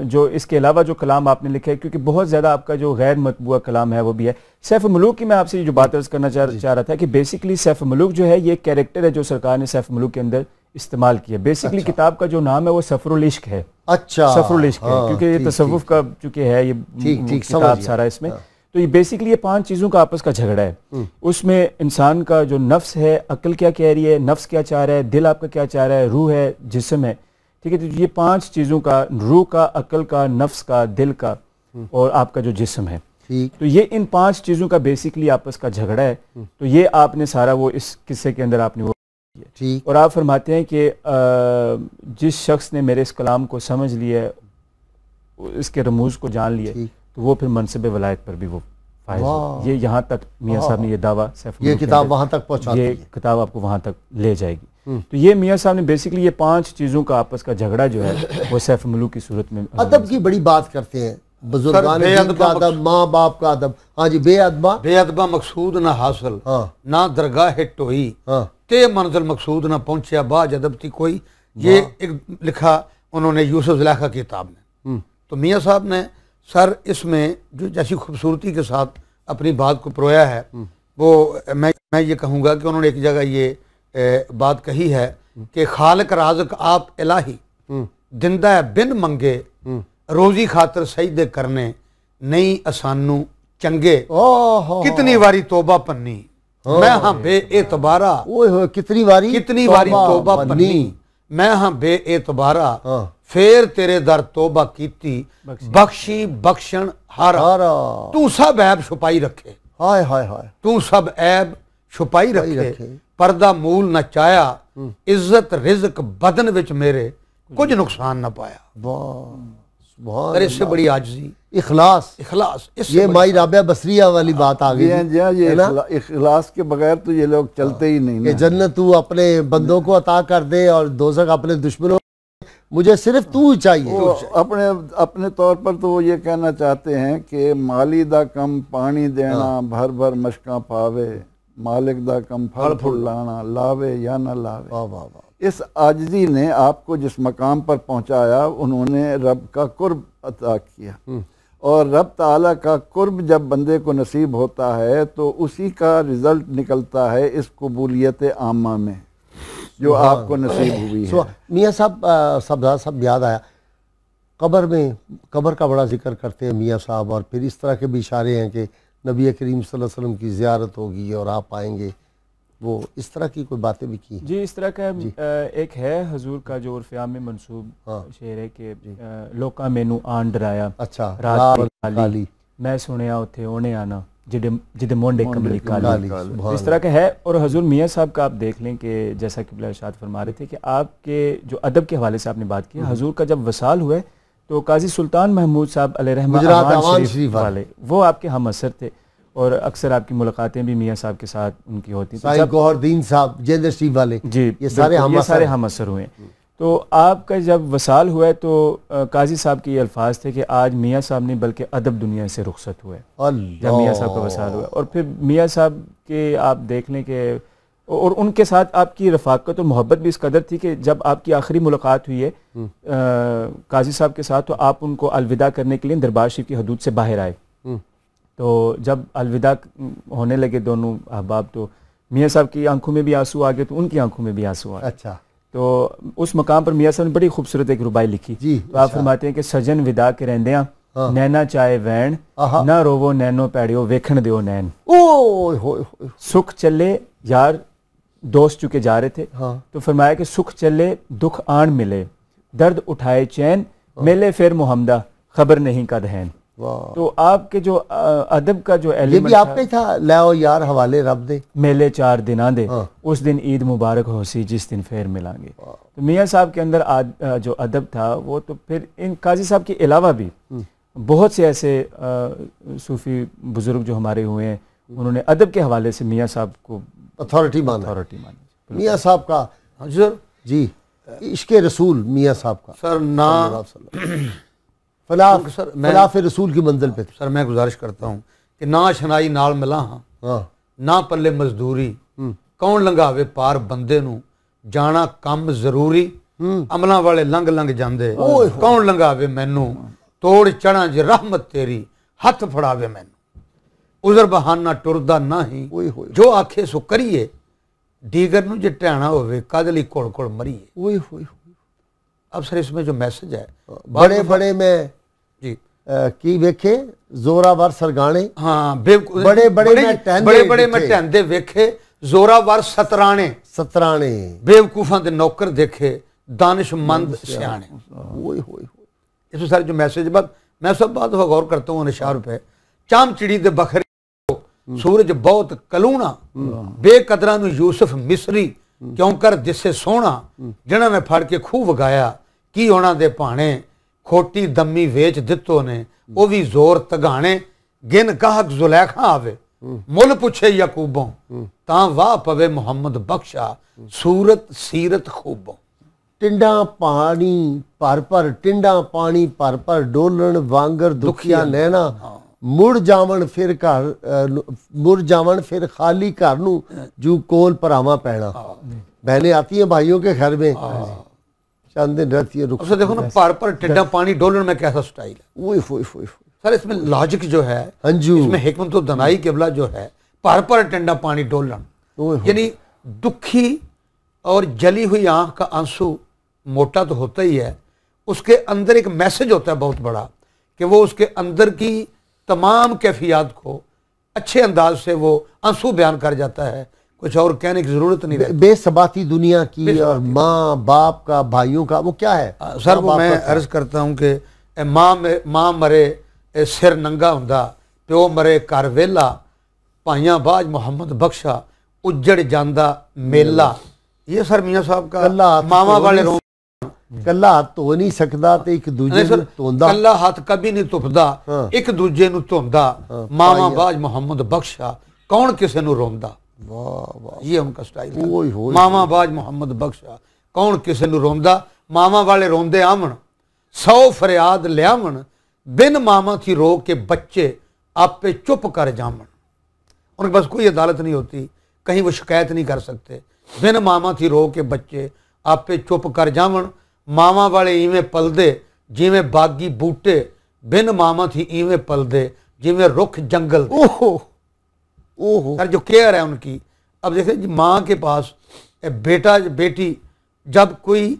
जो इसके अलावा जो कलाम आपने लिखे है, क्योंकि बहुत ज्यादा आपका जो गैर मतबूआ कलाम है वो भी है। सैफ मलूक की मैं आपसे जो बात अर्ज करना चाह रहा था कि बेसिकली सैफ मलूक जो है ये कैरेक्टर है जो सरकार ने सैफ मलूक के अंदर इस्तेमाल किया। बेसिकली किताब का जो नाम है वो सफरुल इश्क है। अच्छा, सफरुल इश्क है, क्योंकि ये तसव्वुफ का चूंकि है ये किताब सारा इसमें। तो ये बेसिकली ये 5 चीज़ों का आपस का झगड़ा है। उसमें इंसान का जो नफ्स है, अक्ल क्या कह रही है, नफ्स क्या चाह रहा है, दिल आपका क्या चाह रहा है, रूह है, जिस्म है, ठीक है। तो ये 5 चीज़ों का, रूह का, अक्ल का, नफ्स का, दिल का और आपका जो जिस्म है, ठीक। तो ये इन 5 चीज़ों का बेसिकली आपस का झगड़ा है। तो ये आपने सारा वो इस किस्से के अंदर आपने वो ठीक। और आप फरमाते हैं कि जिस शख्स ने मेरे इस कलाम को समझ लिया, इसके रमूज को जान लिया, तो वो फिर मनसब वलायत पर भी वो फायज हो। ये यहाँ तक मियाँ साहब ने ये दावा, ये किताब वहाँ तक पहुँचाती है, ये किताब आपको वहाँ तक ले जाएगी। तो ये मियाँ साहब ने बेसिकली ये 5 चीज़ों का आपस का झगड़ा जो है वो सैफ मलूक की सूरत में। अदब की बड़ी बात करते हैं, बुजुर्गान दीन का अदब, माँ बाप का अदब। हाँ जी, बेअदबा मकसूद ना हासिल, हाँ, ना दरगाह टोई, हाँ, ते मंजिल मकसूद ना पहुंचे, बाज अदब थी कोई। ये एक लिखा उन्होंने यूसुफ ज़ुलेखा की किताब में। तो मियाँ साहब ने सर इसमें जो जैसी खूबसूरती के साथ अपनी बात को परोया है, वो मैं ये कहूँगा कि उन्होंने एक जगह ये बात कही है कि खालिक राज़िक आप इलाही, जिंदा है बिन मंगे, रोजी खातर सजदे करने नहीं असानू चंगे, कितनी वारी तोबा पन्नी, मैं हाँ बे एतबारा, कितनी वारी तोबा पन्नी, मैं हाँ बे एतबारा, फिर तेरे दर तोबा कीती, बख्शी बख्शण हारा, तू सब ऐब छुपाई रखे, हाय हाय हाय, तू सब ऐब छुपाई रखे, पर्दा मूल न चाया, इज्जत रिज़्क बदन विच मेरे कुछ नुकसान न पाया। अरे इससे बड़ी आजिज़ी, इखलास, ये माई राबिया बसरिया वाली बात आ गई। ये इखलास के बगैर तो ये लोग चलते ही नहीं। ये जन्नत तू अपने बंदों को अता कर दे और दोज़ख अपने दुश्मनों, मुझे सिर्फ तू चाहिए। तो अपने तौर पर तो वो ये कहना चाहते हैं कि माली दा कम पानी देना, भर भर मशका पावे, मालिक दा कम फल फूल लाना, लावे या ना लावे। वाह वाह वाह। इस आजिज़ी ने आपको जिस मकाम पर पहुंचाया, उन्होंने रब का कुर्ब अता किया, और रब ताला का कुर्ब जब बंदे को नसीब होता है तो उसी का रिजल्ट निकलता है इस कबूलियत आमा में जो आपको नसीब हुई है। मियाँ साहब याद आया, कब्र का बड़ा जिक्र करते हैं मियाँ साहब, और फिर इस तरह के भी इशारे हैं कि नबी करीम सल्लल्लाहु अलैहि वसल्लम की ज़ियारत होगी और आप आएंगे, वो इस तरह की कोई बातें भी की जी। इस तरह का एक है हजूर का जो उर्फ़-ए-आम में मंसूब शेर है कि लोका मैनू आन डराया, अच्छा, रात काली, मैं सुनिया उथे ओने आना, जिदे मोंडे कमली काली। इस तरह का है। और हजूर मियाँ साहब का आप देख लें कि जैसा कि इरशाद फरमा रहे थे कि आपके जो अदब के हवाले से आपने बात की, हजूर का जब वसाल हुए तो काजी सुल्तान महमूद साहब अलैहिर्रहमत शरीफ वाले वो आपके हम असर थे, और अक्सर आपकी मुलाकातें भी मियाँ साहब के साथ उनकी होती थी। गौहरदीन साहब जेंदर शरीफ वाले जी, ये सारे हम असर हुए। तो आपका जब वसाल हुआ है तो काजी साहब के ये अल्फाज थे कि आज मियाँ साहब नहीं बल्कि अदब दुनिया से रुखसत हुए जब मियाँ साहब का वसाल हुआ। और फिर मियाँ साहब के आप देख लें कि और उनके साथ आपकी रफ़ाकत और मोहब्बत भी इस कदर थी कि जब आपकी आखिरी मुलाकात हुई है काजी साहब के साथ, तो आप उनको अलविदा करने के लिए दरबार शरीफ की हदूद से बाहर आए। तो जब अलविदा होने लगे दोनों अहबाब, तो मियाँ साहब की आंखों में भी आंसू आ गए, तो उनकी आंखों में भी आंसू आ गए। अच्छा। तो उस मकाम पर मियाँ साहब ने बड़ी खूबसूरत एक रुबाई लिखी। तो आप फरमाते हैं कि सजन विदा के रहंदियां नैना चाहे वैन, ना रोवो नैनो पैड़ियो वेखण दियो नैन, सुख चले यार दोस्त चुके जा रहे थे। तो फरमाया कि सुख चले दुख आन मिले, दर्द उठाए चैन, मिले फिर मुहम्मदा खबर नहीं का दहन। तो आपके जो अदब का जो एलिमेंट भी आपका ही था, लाओ यार हवाले रब दे, मेले 4 दिन आंदे, उस दिन ईद मुबारक होसी जिस दिन फेर मिलांगे। तो मियाँ साहब के अंदर जो अदब था वो, तो फिर इन काजी साहब के अलावा भी बहुत से ऐसे सूफी बुजुर्ग जो हमारे हुए हैं, उन्होंने अदब के हवाले से मियाँ साहब को अथॉरिटी माना। मियाँ साहब का जी इश्क़ रसूल मियाँ साहब का सर ना खिलाफ रसूल की मंजिल पे सर मैं गुजारिश करता हूँ कि ना शनाई नाल मिला हाँ, ना पल्ले मजदूरी, कौन लंघावे पार बंदे नू, जाना कम जरूरी, अमला वाले लंघ लंघ जांदे, कौन लंघावे मैनू, तोड़ चढ़ा जे रहमत तेरी, हथ फड़ावे मैनू, उजर बहाना टुरदा नहीं, जो आखे सो करिए, दीगर नू जे टहना होवे कद लई घुल घुल मरिए। अब सर इसमें जो मैसेज है बड़े बड़े में जी की वेखे जोरावर सरगाने। हाँ बड़े बड़े मैं टहंदे वेखे जोरावर सतराने बेवकूफा दे नौकर देखे दानिशमंद सियाने। इस सारे जो मैसेज बाद मैं सब बात गौर करता हूँ निशार पे। चाम चिड़ी दे बखरे सूरज बहुत कलूना बेकदरा नू यूसुफ मिस्री क्यों कर दिसे सोना जिन्हों ने फड़ के खूह वगाया की उन्होंने दे भाने खोटी दमी वेच दितो ने वो भी जोर तगाने गिन काहक जुलैखा आवे मुल पुछे यकूबों ता वाह पवे मुहम्मद बख्शा सूरत सीरत खूबों। टिंडा पानी पर टिंडा पानी पर डोलन वांगर दुखिया नैना मुड़ जावन फिर खाली घर नू जू कोल परावा पैना। बहनें आती हैं भाइयों के घर में, चंद दिन रहती है। रुक देखो ना पर टिंडा पानी डोलन में कैसा स्टाइल है सर। इसमें लॉजिक जो है, इसमें हिकमत दनाई केबला जो है, पर टिंडा पानी डोलन यानी दुखी और जली हुई आंख का आंसू मोटा तो होता ही है, उसके अंदर एक मैसेज होता है बहुत बड़ा कि वो उसके अंदर की तमाम कैफियत को अच्छे अंदाज से वो आंसू बयान कर जाता है। कुछ और कहने की जरूरत नहीं रहती। बेसबाती दुनिया की और माँ बाप का भाइयों का वो क्या है सर? वो मैं अर्ज करता हूँ कि माँ मरे सिर नंगा हुंदा, प्यो मरे घर वेला, भाइयां बाज मुहम्मद बख्शा उजड़ जांदा मेला। ये सर मियाँ साहब का मामा वाले रो कला हाथ धो नहीं सकता ते एक दूजे नूं धोंदा, कला हाथ कभी नहीं धुपदा एक दूजे नूं धोंदा, मामा बाज मुहम्मद बख्शा कौन किसे नूं रोंदा। ये उनका स्टाइल है। मामा बाज मुहम्मद बख्शा कौन किसे नूं रोंदा, मामा वाले रोंदे आवन 100 फरियाद लियावन, बिन मामा थी रो के बच्चे आपे चुप कर जावन। उनके पास कोई अदालत नहीं होती, कहीं वो शिकायत नहीं कर सकते। बिन मामा थी रो के बच्चे आपे चुप कर जावन, मामा वाले इवें पलदे जिवें बागी बूटे, बिन मामा थी इवें पलदे जिवें रुख जंगल। ओहो सर जो केयर है उनकी। अब देखें जी माँ के पास बेटा बेटी जब कोई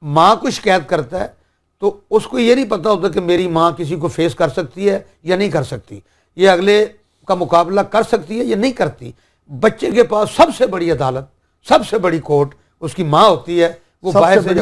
माँ को शिकायत करता है तो उसको ये नहीं पता होता कि मेरी माँ किसी को फेस कर सकती है या नहीं कर सकती, ये अगले का मुकाबला कर सकती है या नहीं करती। बच्चे के पास सबसे बड़ी अदालत, सबसे बड़ी कोर्ट उसकी माँ होती है। वो बाहर से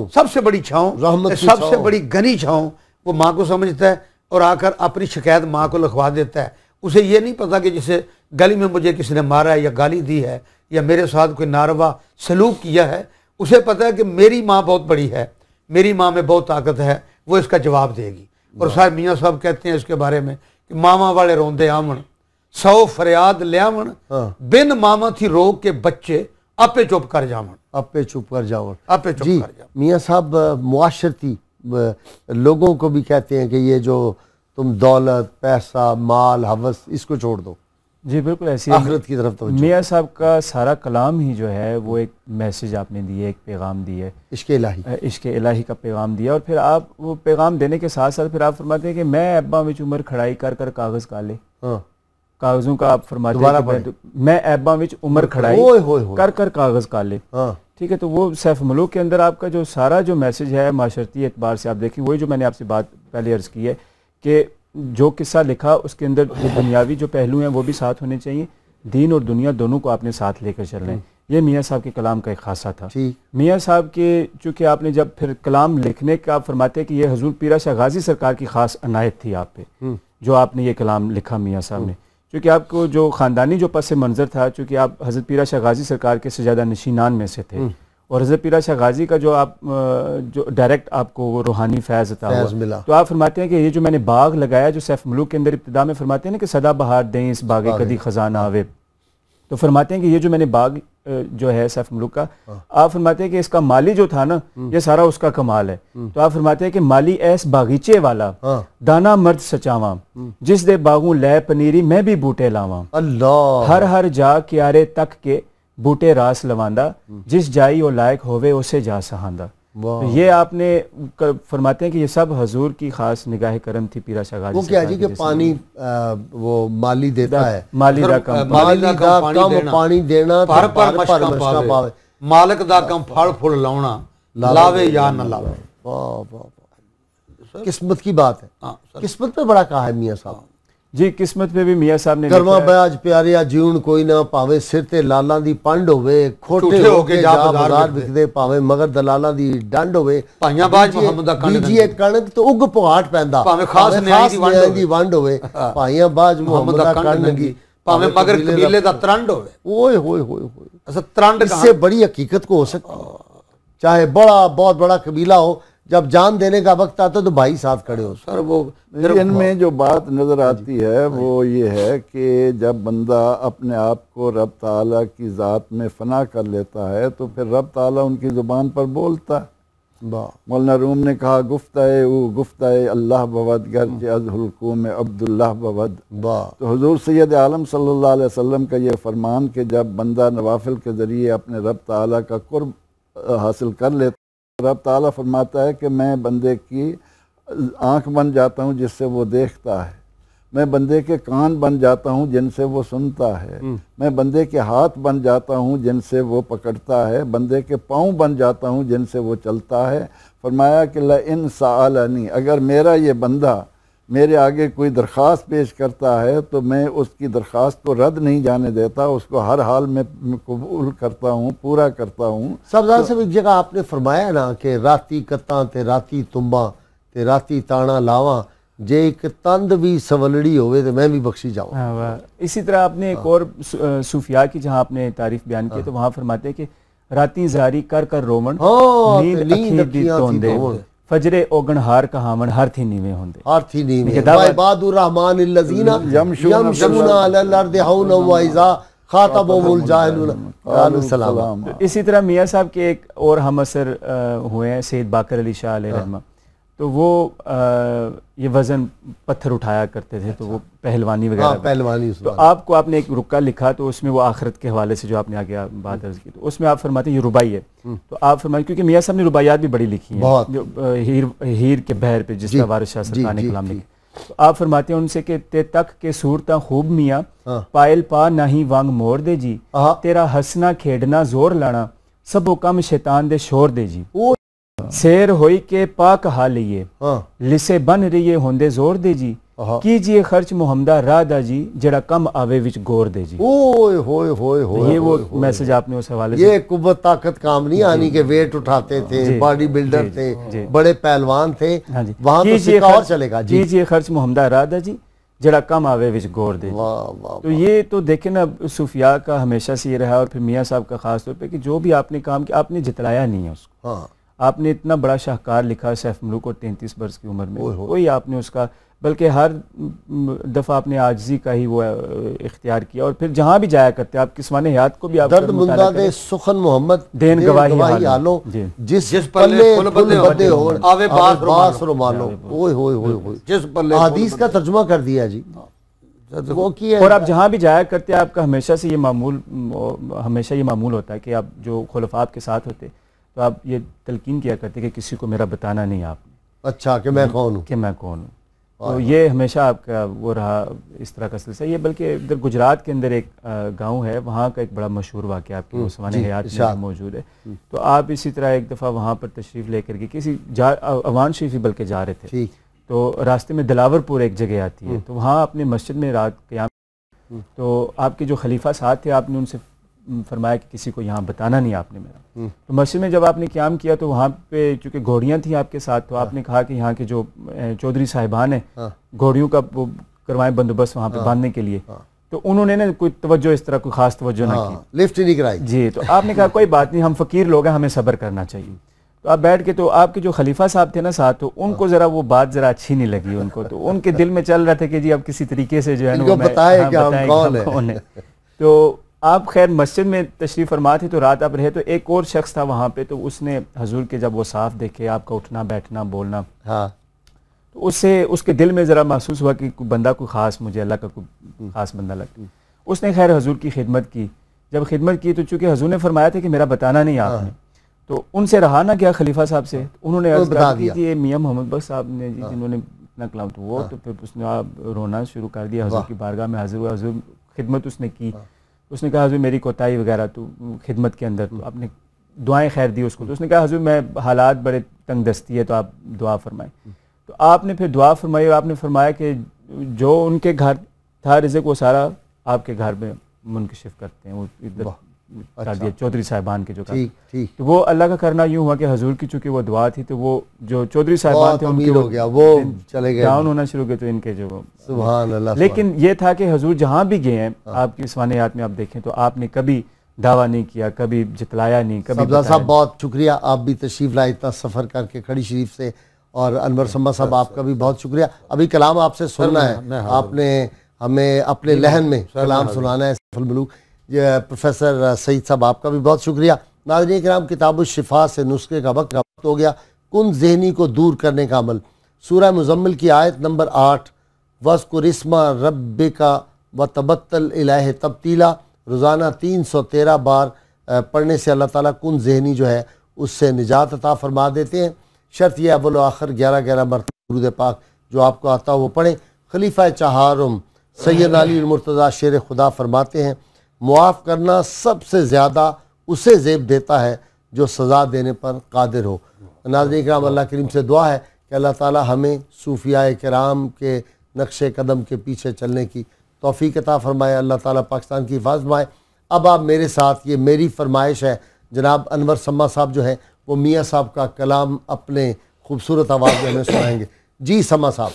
सबसे बड़ी छाँव, सबसे बड़ी घनी छाँव वो माँ को समझता है और आकर अपनी शिकायत माँ को लिखवा देता है। उसे ये नहीं पता कि जिसे गली में मुझे किसी ने मारा है या गाली दी है या मेरे साथ कोई नारवा सलूक किया है, उसे पता है कि मेरी माँ बहुत बड़ी है, मेरी माँ में बहुत ताकत है, वो इसका जवाब देगी। और साहब मियाँ साहब कहते हैं इसके बारे में कि मामा वाले रोंदे आवन 100 फरियाद लियावन, बिन मामा थी रो के बच्चे आपे चुप कर जावन, आपे चुप कर जावन, आपे चुप कर जावन। मियाँ साहब मुआशरती लोगों को भी कहते हैं कि ये जो तुम दौलत पैसा माल हवस इसको छोड़ दो। जी बिल्कुल ऐसी आखिरत की तरफ तो मियाँ साहब का सारा कलाम ही जो है वो एक मैसेज आपने दिए, एक पैगाम दिए, इश्क इलाही का पैगाम दिया। और फिर आप वो पैगाम देने के साथ साथ फिर आप फरमाते हैं कि मैं अब्बा विच उमर खड़ाई कर कर कागज़ काले। कागज़ों का आप फरमाते हैं मैं अब्बा विच उमर खड़ाई कर कर कागज़ काले। ठीक है, तो वो सैफ मुल्क के अंदर आपका जो सारा जो मैसेज है माशरती एतबार से आप देखें, वही जो मैंने आपसे बात पहले अर्ज़ की है कि जो किस्सा लिखा उसके अंदर जो दुनियावी जो पहलू हैं वो भी साथ होने चाहिए, दीन और दुनिया दोनों को आपने साथ लेकर चल रहे हैं। ये मियाँ साहब के कलाम का एक खासा था। मियाँ साहब के चूँकि आपने जब फिर कलाम लिखने का आप फरमाते कि ये हजूर पीरा शाह गाजी सरकार की ख़ास अनायत थी आप पे, जो आपने ये कलाम लिखा मियाँ साहब ने, चूँकि आपको जो ख़ानदानी जो पस मंज़र था, चूँकि आप हज़रत पीरा शाह गाजी सरकार के सजादा नशीनान में से थे और हज़रत पीरा शाह गाजी का जो आप जो डायरेक्ट आपको वो रूहानी फैज़ मिला, तो आप फरमाते हैं कि ये जो मैंने बाग लगाया जो सैफ मुल्क के अंदर इब्तिदा में फरमाते हैं ना कि सदा बहार दें इस बागे कदी खजाना आवे, तो फरमाते हैं कि ये जो मैंने बाग जो है सैफ मुल्क का, आप फरमाते हैं कि इसका माली जो था ना ये सारा उसका कमाल है। तो आप फरमाते हैं कि माली ऐस बागीचे वाला दाना मर्द सचावा, जिस दे बागू लै पनीरी मैं भी बूटे लावा, अल्लाह हर हर जा क्यारे तक के बूटे रास लवांदा, जिस जाई वो लायक होवे उसे जा सहांदा। तो ये आपने फरमाते हैं कि ये सब हजूर की खास निगाह करम थी पीरा शाह गाजी। वो क्या जी कि पानी वो माली देता है, माली दा कम पानी देना पर मशका पावे, मालिक दा कम फल फुल लाउना लावे या न लावे। किस्मत की बात है। किस्मत पे बड़ा कहा है मियाँ साहब जी, किस्मत पे भी मियाँ साहब ने करवा ब्याज प्यारिया जीवन कोई ना पावे सिर ते लालां दी पंड होवे खोटे होके जा बाजार विकदे पावे मगर दलालां दी डंड होवे भाइयां बाज मुहम्मद दा कणक बीजीए कणक तो उग पहाड़ पैंदा भावे खास न्याय दी वंड होवे भाइयां बाज मुहम्मद दा कणक नंगी भावे मगर कबीले दा त्रंड होवे। ओए होए होए होए ऐसा त्रंड इससे बड़ी हकीकत को हो सकती है। चाहे बहुत बड़ा कबीला हो, जब जान देने का वक्त आता तो भाई साथ खड़े हो। सर वो इनमें जो बात नज़र आती है वो ये है कि जब बंदा अपने आप को रब ताला की ज़ात में फ़ना कर लेता है तो फिर रब ताला उनकी ज़ुबान पर बोलता है। मौलाना रूम ने कहा गुफ्ताए अल्लाह बवद गर्ज अज़हुल्कू में अब्दुल्लाह बवद। तो हुज़ूर सैयद आलम सल्लल्लाहु अलैहि वसल्लम का ये फरमान कि जब बंदा नवाफिल के ज़रिए अपने रब ताला का कुर्ब हासिल कर लेता, रब ताला फरमाता है कि मैं बंदे की आँख बन जाता हूँ जिससे वो देखता है, मैं बंदे के कान बन जाता हूँ जिनसे वो सुनता है, मैं बंदे के हाथ बन जाता हूँ जिनसे वो पकड़ता है, बंदे के पाँव बन जाता हूँ जिनसे वो चलता है। फरमाया कि ला इन साअलनी, अगर मेरा ये बंदा मेरे आगे कोई दरख्वास्त पेश करता है तो मैं उसकी दरख्वास्त को रद्द नहीं जाने देता, उसको हर हाल में कबूल करता हूँ, पूरा करता हूँ। सबजान से एक जगह आपने फरमाया ना कि राती कत्ता ते राती तुम्बा ते राती ताना लावा, जे एक तंद भी सवलड़ी होवे तो मैं भी बख्शी जाऊँ। इसी तरह आपने एक और सूफिया की जहाँ आपने तारीफ बयान की तो वहाँ फरमाते हैं कि राती जारी कर कर रोमन नींद दी तोंदे फजरे ओगन हार कहावन हर थी नीवे होंदे हर थी नीवे इबादुर रहमान अल्लज़ीना यमशूना अलल अर्दि हौना व इज़ा खातबहुमुल जाहिलून सलाम। इसी तरह मियाँ साहब के एक और हम असर हुए हैं सैयद बाकर अली शाह अलैहि रहमा, तो वो ये वज़न पत्थर उठाया करते थे, तो वो पहलवानी वगैरह पहलवानी। तो आपको आपने एक रुक्का लिखा तो उसमें वो आखिरत के हवाले से जो आपने आगे बात अर्ज की तो उसमें आप फरमाते हैं ये रुबाई है। तो आप फरमाते क्योंकि मियाँ साहब ने रुबाइयात भी बड़ी लिखी हैं जो हीर के बहर पे जिसका वारिस शाह सरकार ने कलाम लिखा, तो आप फरमाते हैं उनसे कि ते तक के सूरता खूब मियाँ पायल पा नहीं वांग मोर दे जी, तेरा हंसना खेडना जोर लाना सबो कम शैतान दे शोर दे जी, शेर होई के पाक हालिए लिसे बन रही होंदे जोर दे जी, कीजिए खर्च मुहम्मदा राधा जी जड़ा कम आवे विच गोर दे जी। ओए होए होए होए ये वो मैसेज आपने उस हवाले से। ये कुव्वत ताकत काम नहीं आनी के वेट उठाते थे, बॉडी बिल्डर थे, बड़े पहलवान थे, वहां तो सिक्का और चलेगा। कीजिए खर्च मुहम्मदा राधा जी जड़ा कम आवे विच गोर दे। तो ये तो देखे ना सूफिया का हमेशा से ये रहा और फिर मियाँ साहब का खास तौर पे कि जो भी आपने काम किया आपने जितलाया नहीं है उसको। आपने इतना बड़ा शाहकार लिखा सैफ मुल्क और 33 वर्ष की उम्र में, कोई आपने उसका बल्कि हर दफ़ा आपने आजिज़ी का ही वो इख्तियार किया और फिर जहाँ भी जाया करते आप किस्वाने हयात को भी आप दर्द मुंदा दे सुखन मोहम्मद देन गवाही आलो जिस पल्ले फुल बदे हो आवे बास रुमालो। ओए होए होए होए जिस पल्ले हदीस का तर्जुमा कर दिया जी वो की है। और आप जहाँ भी जाया करते आपका हमेशा से ये मामूल होता है कि आप जो खुलफा आपके साथ होते तो आप ये तलकीन किया करते कि किसी को मेरा बताना नहीं आपने। अच्छा कि मैं कौन हूँ, कि मैं कौन हूँ। तो ये हमेशा आपका वो रहा इस तरह का सिलसिला। ये बल्कि इधर गुजरात के अंदर एक गांव है, वहाँ का एक बड़ा मशहूर वाक़या आपके उस्माने हयात में मौजूद है। तो आप इसी तरह एक दफ़ा वहाँ पर तशरीफ़ लेकर के किसी अवान शरीफ ही बल्कि जा रहे थे, तो रास्ते में दिलावरपुर एक जगह आती है, तो वहाँ अपने मस्जिद में रात क़याम, तो आपके जो खलीफा साथ थे आपने उनसे फरमाया कि किसी को यहाँ बताना नहीं आपने मेरा। तो मस्जिद में जब आपने क़याम किया तो वहाँ पे चूँकि घोड़ियाँ थी आपके साथ, तो आपने कहा कि यहाँ के जो चौधरी साहिबान हैं घोड़ियों का वो करवाएं बंदोबस्त वहाँ पे बांधने के लिए, तो उन्होंने ना कोई तवज्जो इस तरह कोई खास तवज्जो ना की, लिफ्ट नहीं कराई जी। तो आपने कहा कोई बात नहीं, हम फ़कीर लोग हैं, हमें सब्र करना चाहिए। तो आप बैठ के, तो आपके जो खलीफा साहब थे ना साथ, तो उनको जरा वो बात जरा अच्छी नहीं लगी उनको, तो उनके दिल में चल रहा था कि जी अब किसी तरीके से जो है ना बताए कि हम कौन है। तो आप खैर मस्जिद में तशरीफ़ फरमा थे, तो रात आप रहे, तो एक और शख्स था वहाँ पे, तो उसने हजूर के जब वो साफ देखे आपका उठना बैठना बोलना, तो उससे उसके दिल में ज़रा महसूस हुआ कि कोई बंदा कोई ख़ास, मुझे अल्लाह का कोई ख़ास बंदा लगता। उसने खैर हजूर की खिदमत की। जब खिदमत की तो चूँकि हजूर ने फरमाया था कि मेरा बताना नहीं आपने, तो उनसे रहा ना गया खलीफा साहब से, उन्होंने अर्ज़ कहा कि ये मियाँ मोहम्मद बख्श साहब ने जी जिन्होंने इतना कलाम, तो वो तो फिर उसने आप रोना शुरू कर दिया, हजूर की बारगाह में हाजिर हुआ, हजूर खिदमत उसने की। उसने कहा हजूर मेरी कोताही वगैरह तो खिदमत के अंदर, तो आपने दुआएं खैर दी उसको। तो उसने कहा हजूर मैं हालात बड़े तंग दस्ती है, तो आप दुआ फरमाएं। तो आपने फिर दुआ फरमाई और आपने फरमाया कि जो उनके घर था रिज़्क़ वो सारा आपके घर में मुनकशिफ करते हैं, वो इधर कर दिया चौधरी साहिबान के जो ठीक ठीक। तो वो अल्लाह का करना यूँ हुआ कि हजूर की चूँकि वो दुआ थी तो वो जो चौधरी साहिबान थे उनके हो गया, वो चले गए, डाउन होना शुरू हो गए, तो इनके जो सुभान अल्लाह। लेकिन ये था कि हजूर जहाँ भी गए हैं आपकी सवानियात में आप देखें तो आपने कभी दावा नहीं किया, कभी जितलाया नहीं, कभी सब्ज़ा साहब बहुत शुक्रिया, आप भी तशरीफ़ लाए इतना सफ़र करके खड़ी शरीफ से, और अनवर समा साहब आपका भी बहुत शुक्रिया। अभी कलाम आपसे सुनना है, आपने हमें अपने लहन में कलाम सुनाना है। प्रोफेसर सईद साहब आपका भी बहुत शुक्रिया। नाज़रीन किराम, किताब शिफा से नुस्खे का वक्त हो गया। कुन ज़हनी को दूर करने का अमल, सूरह मुज़म्मिल की आयत नंबर 8, वज़्कुर इस्मा रब्बिका व तबत्तल इलैहि तब्तीला, रोज़ाना 313 बार पढ़ने से अल्लाह ताला कुन ज़हनी जो है उससे निजात अता फरमा देते हैं। शर्त यह अव्वल आखिर 11-11 मरतबा दुरूद पाक जो आपको आता हो वो पढ़ें। खलीफा चहारुम सैयद अली मुर्तज़ा शेर खुदा फरमाते हैं, मुआफ़ करना सबसे ज़्यादा उसे ज़ेब देता है जो सज़ा देने पर कादिर हो। नाज़रीन किराम, अल्लाह करीम से दुआ है कि अल्लाह ताला हमें सूफियाए किराम के नक्शे कदम के पीछे चलने की तौफ़ीक अता फ़रमाए। अल्लाह ताला पाकिस्तान की हिफाज़त फरमाए। अब आप मेरे साथ, ये मेरी फरमाइश है, जनाब अनवर सम्मा साहब जो है वो मियाँ साहब का कलाम अपने खूबसूरत आवाज़ में हमें सुनाएंगे। जी सम्मा साहब।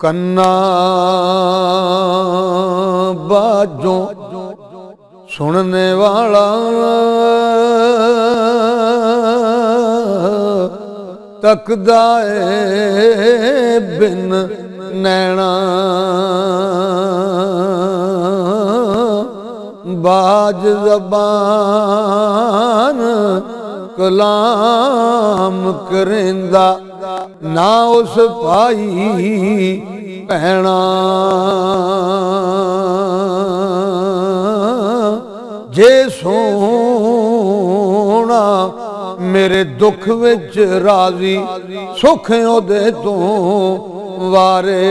कन्ना बाजों सुनने वाला तकदा ए बिन नैना, बाज ज़बान कलाम करेंदा ना उस पाई भैणा, जे सोना मेरे दुख विच राजी, सुख ओदे तो वारे,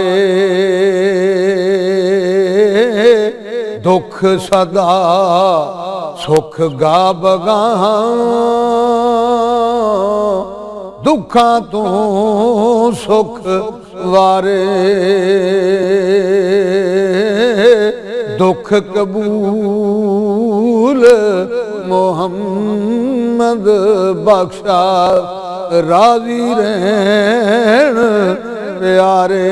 दुख सदा सुख गा बगां, दुखा तो सुख वारे, दुख कबूल मोहम्मद बख्शा, राजी रहन प्यारे,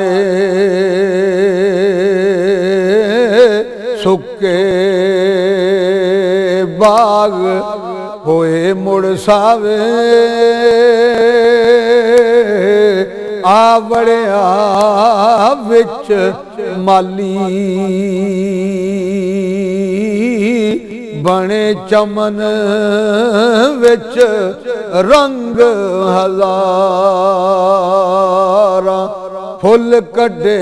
सुके बाग होए मुड़ सावे, आवड़िया विच माली, बने चमन विच रंग हज़ारा, फुल कढ़े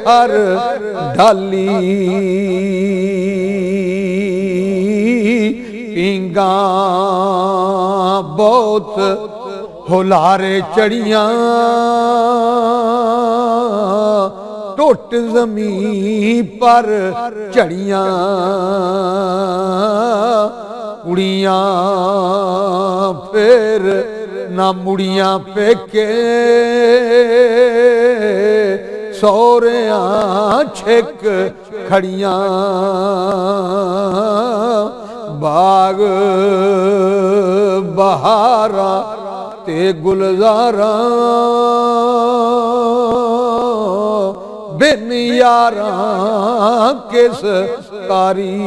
हर डाली, पींगा बहुत हुलारे चढ़ियां, टुट ज़मीं पर चढ़ियां, कुड़ियां फिर ना मुड़ियां पेके, सौरियां छिक खड़ियां, बाग बहारा ते गुलजारा, बिन यारा किस कारी,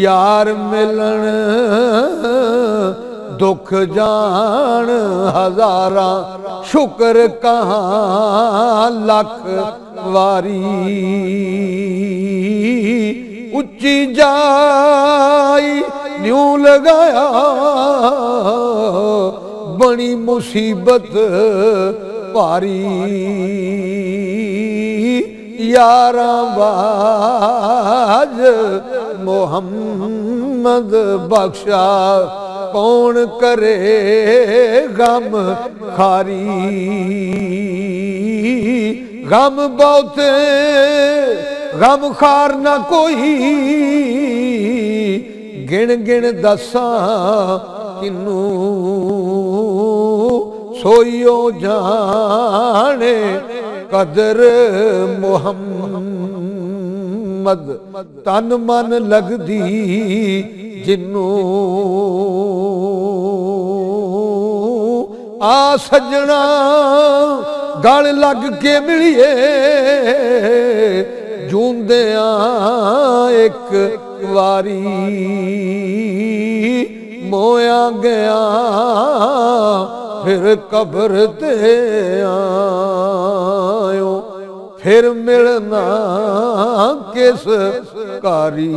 यार मिलन दुख जान हजारा, शुक्र कहाँ लख वारी, उच्ची जाई न्यू लगाया, बड़ी मुसीबत भारी, यारा बाज मोहम्मद बख्शा कौन करे गम खारी गम बहुते गम खार ना कोई गिण गिण दसा किनू सोइयो जाने कदर मुहम्मद तन मन लगदी जिन्नू आ सजना गल लग के मिलिए जूंदिया एक वारी मोया गया फिर कब्र ते आयो फिर मिलना किस कारी।